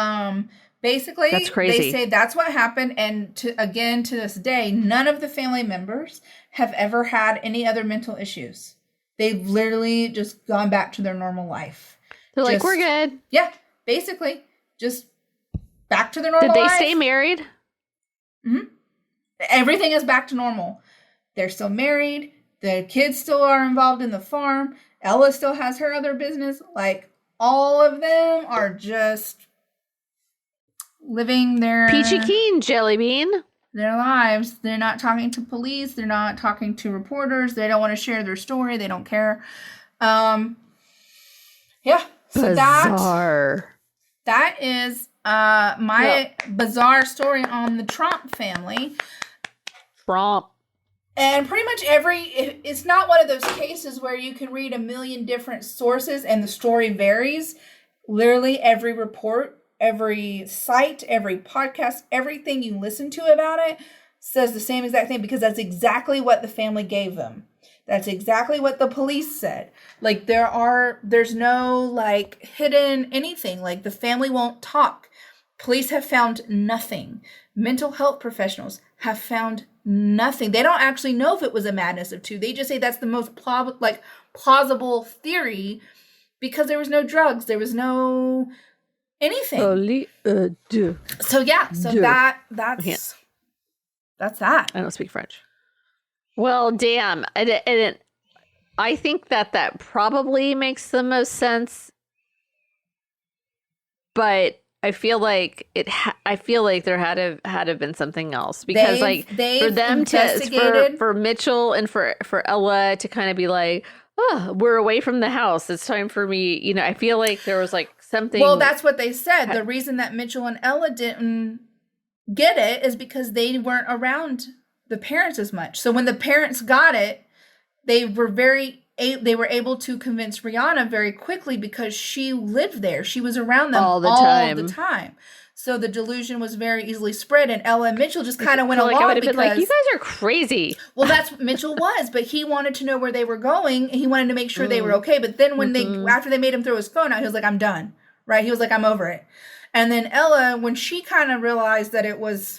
basically, that's crazy. They say that's what happened. And to this day, none of the family members have ever had any other mental issues. They've literally just gone back to their normal life. They're like, we're good. Yeah, basically, just back to their normal life. Did they stay married? Mm-hmm. Everything is back to normal. They're still married. The kids still are involved in the farm. Ella still has her other business. Like, all of them are just living their... Peachy keen, jelly bean. Their lives. They're not talking to police. They're not talking to reporters. They don't want to share their story. They don't care. Yeah. So bizarre. That is my bizarre story on the Tromp family. Tromp. And pretty much it's not one of those cases where you can read a million different sources and the story varies. Literally every report, every site, every podcast, everything you listen to about it says the same exact thing, because that's exactly what the family gave them. That's exactly what the police said. Like, there's no, like, hidden anything. Like, the family won't talk. Police have found nothing. Mental health professionals have found nothing. They don't actually know if it was a madness of two. They just say that's the most plausible theory, because there was no drugs. There was no anything. So, yeah. So, that's that. I don't speak French. Well, damn. I think that probably makes the most sense, but I feel like there had to have been something else, because for them for Mitchell and for Ella to kind of be like, oh, we're away from the house, it's time for me. I feel like there was like something. Well, that's what they said. The reason that Mitchell and Ella didn't get it is because they weren't around the parents as much. So when the parents got it, they were able to convince Rihanna very quickly, because she lived there. She was around them all the time. So the delusion was very easily spread, and Ella and Mitchell just kind of went along. I would have been like, you guys are crazy. Well, that's what Mitchell was, but he wanted to know where they were going, and he wanted to make sure they were okay. But then after they made him throw his phone out, he was like, I'm done. Right? He was like, I'm over it. And then Ella, when she kind of realized that it was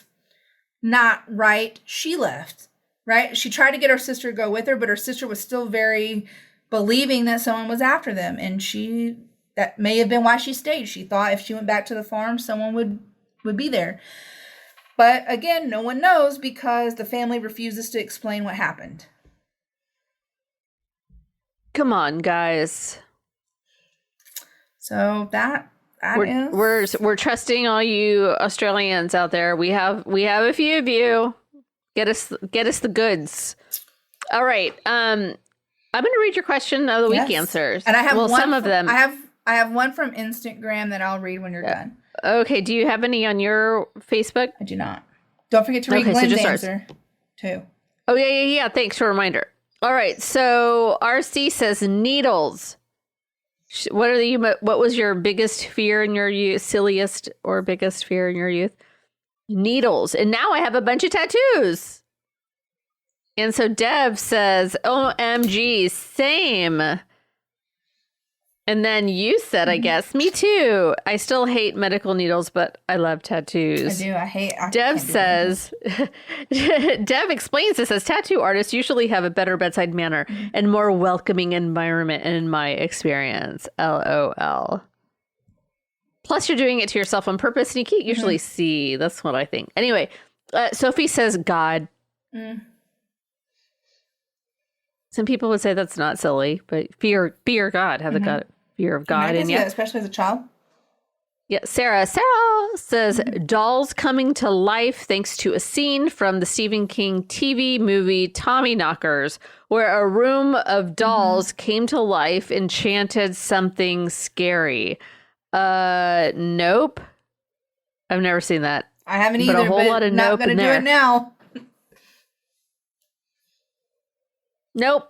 not right, she left, right? She tried to get her sister to go with her, but her sister was still very believing that someone was after them. And that may have been why she stayed. She thought if she went back to the farm, someone would be there. But again, no one knows, because the family refuses to explain what happened. Come on, guys. So we're trusting all you Australians out there. We have a few of you. Get us the goods. All right. I'm going to read your question of the week answers. And I have some of them. I have I have one from Instagram that I'll read when you're done. Okay. Do you have any on your Facebook? I do not. Don't forget to read Glenn's answer, too. Oh, yeah. Thanks for a reminder. All right. So RC says needles. What was your biggest fear in your youth? Silliest or biggest fear in your youth? Needles. And now I have a bunch of tattoos. And so Dev says, OMG, same. And then you said, I guess, me too. I still hate medical needles, but I love tattoos. I do. Dev says, Dev explains this as tattoo artists usually have a better bedside manner and more welcoming environment in my experience. LOL. Plus, you're doing it to yourself on purpose and you can't usually see. That's what I think. Anyway, Sophie says, God. Some people would say that's not silly, but fear God. Have the fear of God in you. Especially as a child. Yeah, Sarah says, dolls coming to life thanks to a scene from the Stephen King TV movie Tommyknockers, where a room of dolls came to life and chanted something scary. Nope. I've never seen that. I haven't either, but a whole lot of not going to do it now. Nope.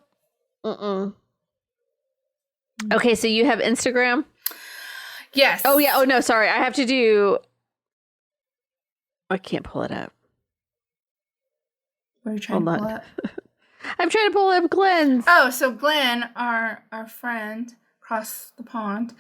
Okay, so you have Instagram? Yes. Oh, yeah. Oh, no, sorry. I have to do... I can't pull it up. What are you trying to pull up? I'm trying to pull up Glenn's. Oh, so Glenn, our friend across the pond,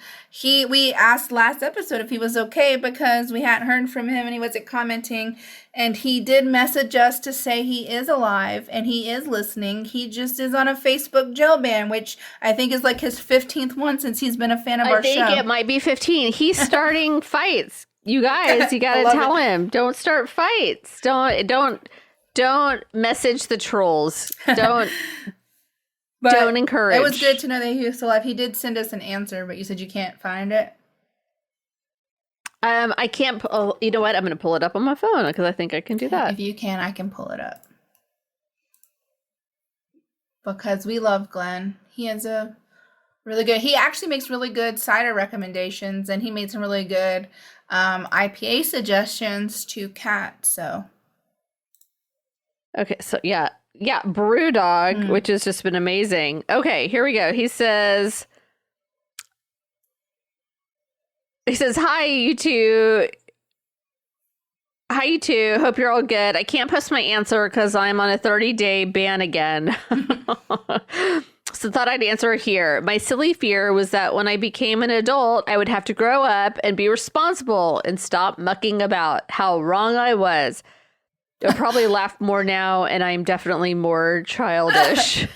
we asked last episode if he was okay because we hadn't heard from him and he wasn't commenting, and he did message us to say he is alive and he is listening. He just is on a Facebook jail ban, which I think is like his 15th one since he's been a fan of our show. I think it might be 15. He's starting fights. You guys, you got to tell him, don't start fights. Don't message the trolls. Don't encourage. It was good to know that he was still alive. He did send us an answer, but you said you can't find it. I can't. You know what? I'm going to pull it up on my phone because I think I can do that. If you can, I can pull it up. Because we love Glenn. He has a really good. He actually makes really good cider recommendations, and he made some really good IPA suggestions to Kat. So. Okay, so yeah, Brewdog, which has just been amazing. Okay, here we go. He says, hi, you two. Hi, you two. Hope you're all good. I can't post my answer because I'm on a 30-day ban again. So thought I'd answer here. My silly fear was that when I became an adult, I would have to grow up and be responsible and stop mucking about. How wrong I was. I probably laugh more now, and I'm definitely more childish.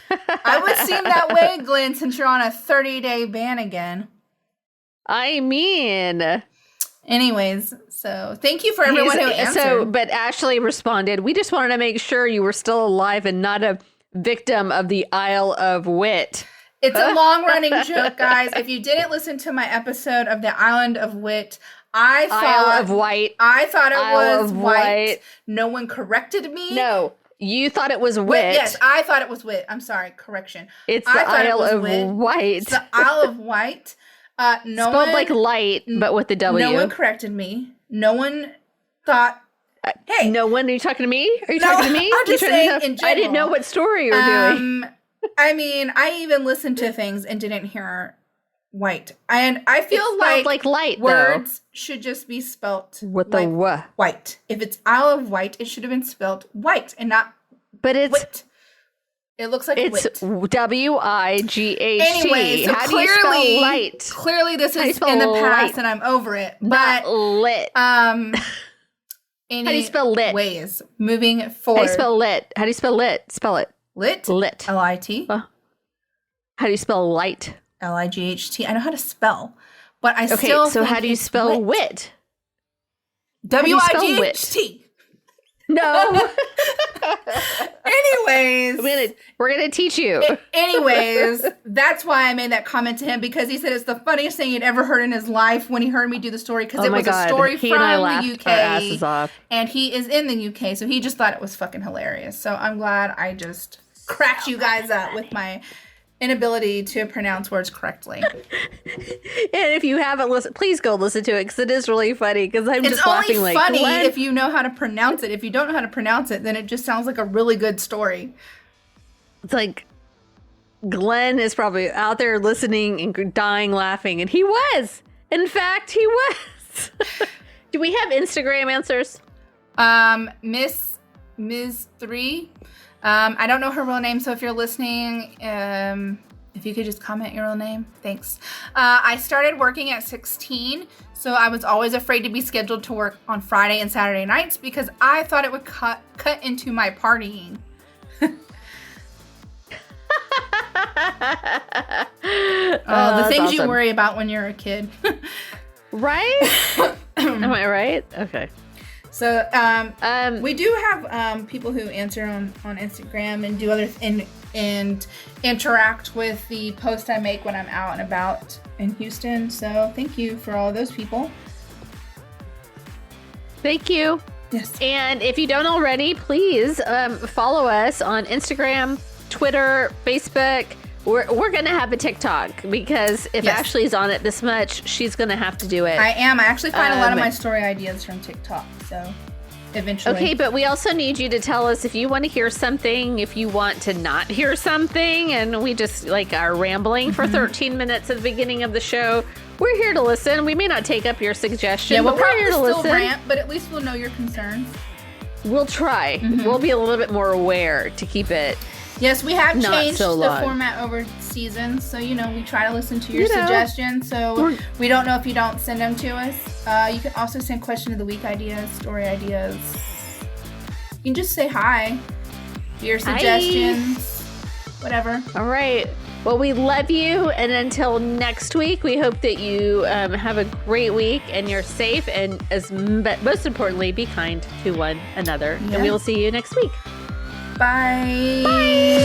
I would seem that way, Glenn, since you're on a 30-day ban again. I mean... Anyways, so thank you for everyone who answered. But Ashley responded, we just wanted to make sure you were still alive and not a victim of the Isle of Wit. It's a long-running joke, guys. If you didn't listen to my episode of the Island of Wit... I thought Isle of Wight. I thought it was White. No one corrected me. No, you thought it was Wit. Yes, I thought it was Wit. I'm sorry, correction. It's the Isle of Wight. It's the Isle of Wight. Spelled like light, but with the W. No one corrected me. No one thought. Hey, no one. Are you talking to me? Are you talking to me? I'm just saying in general. I didn't know what story you were doing. I mean, I even listened to things and didn't hear White, and I feel like light words should just be spelt with the like white. If it's Isle of Wight, it should have been spelled white and not. But it's wit. It looks like it's wit. WIGHT. Anyway, so how do you spell light? Clearly, this is in the past, and I'm over it. But lit. How do you spell lit? Ways moving forward. How do you spell lit? How do you spell lit? Spell it. Lit. LIT. How do you spell light? LIGHT. I know how to spell, but I still. Okay, so how do you spell wit? WIGHT. No. Anyways, we're gonna teach you. Anyways, that's why I made that comment to him, because he said it's the funniest thing he'd ever heard in his life when he heard me do the story, because it was a story from the UK, our asses off. And he is in the UK, so he just thought it was fucking hilarious. So I'm glad I just cracked you guys up with my inability to pronounce words correctly. And if you haven't listened, please go listen to it because it is really funny. Because I'm just laughing like, it's only funny Glenn, if you know how to pronounce it. If you don't know how to pronounce it, then it just sounds like a really good story. it's like Glenn is probably out there listening and dying laughing, and he was. In fact, he was. Do we have Instagram answers? Ms. 3. I don't know her real name, so if you're listening, if you could just comment your real name, thanks. I started working at 16, so I was always afraid to be scheduled to work on Friday and Saturday nights because I thought it would cut into my partying. The things you worry about when you're a kid. Right? Am I right? Okay. So we do have people who answer on Instagram and do other and interact with the post I make when I'm out and about in Houston. So thank you for all those people. Thank you. Yes. And if you don't already, please follow us on Instagram, Twitter, Facebook. We're going to have a TikTok because if Ashley's on it this much, she's going to have to do it. I am. I actually find a lot of my story ideas from TikTok. So eventually. Okay, but we also need you to tell us if you want to hear something, if you want to not hear something, and we just like are rambling for 13 minutes at the beginning of the show. We're here to listen. We may not take up your suggestion. Yeah, we'll but we're probably here to still listen. rant, but at least we'll know your concerns. We'll try. We'll be a little bit more aware to keep it. Yes, we have Not changed so the long. format over seasons, so we try to listen to your suggestions. So we don't know if you don't send them to us. You can also send question of the week ideas, story ideas. You can just say hi, your suggestions, whatever. All right. Well, we love you, and until next week, we hope that you have a great week and you're safe, and but most importantly, be kind to one another. Yeah. And we will see you next week. Bye. Bye.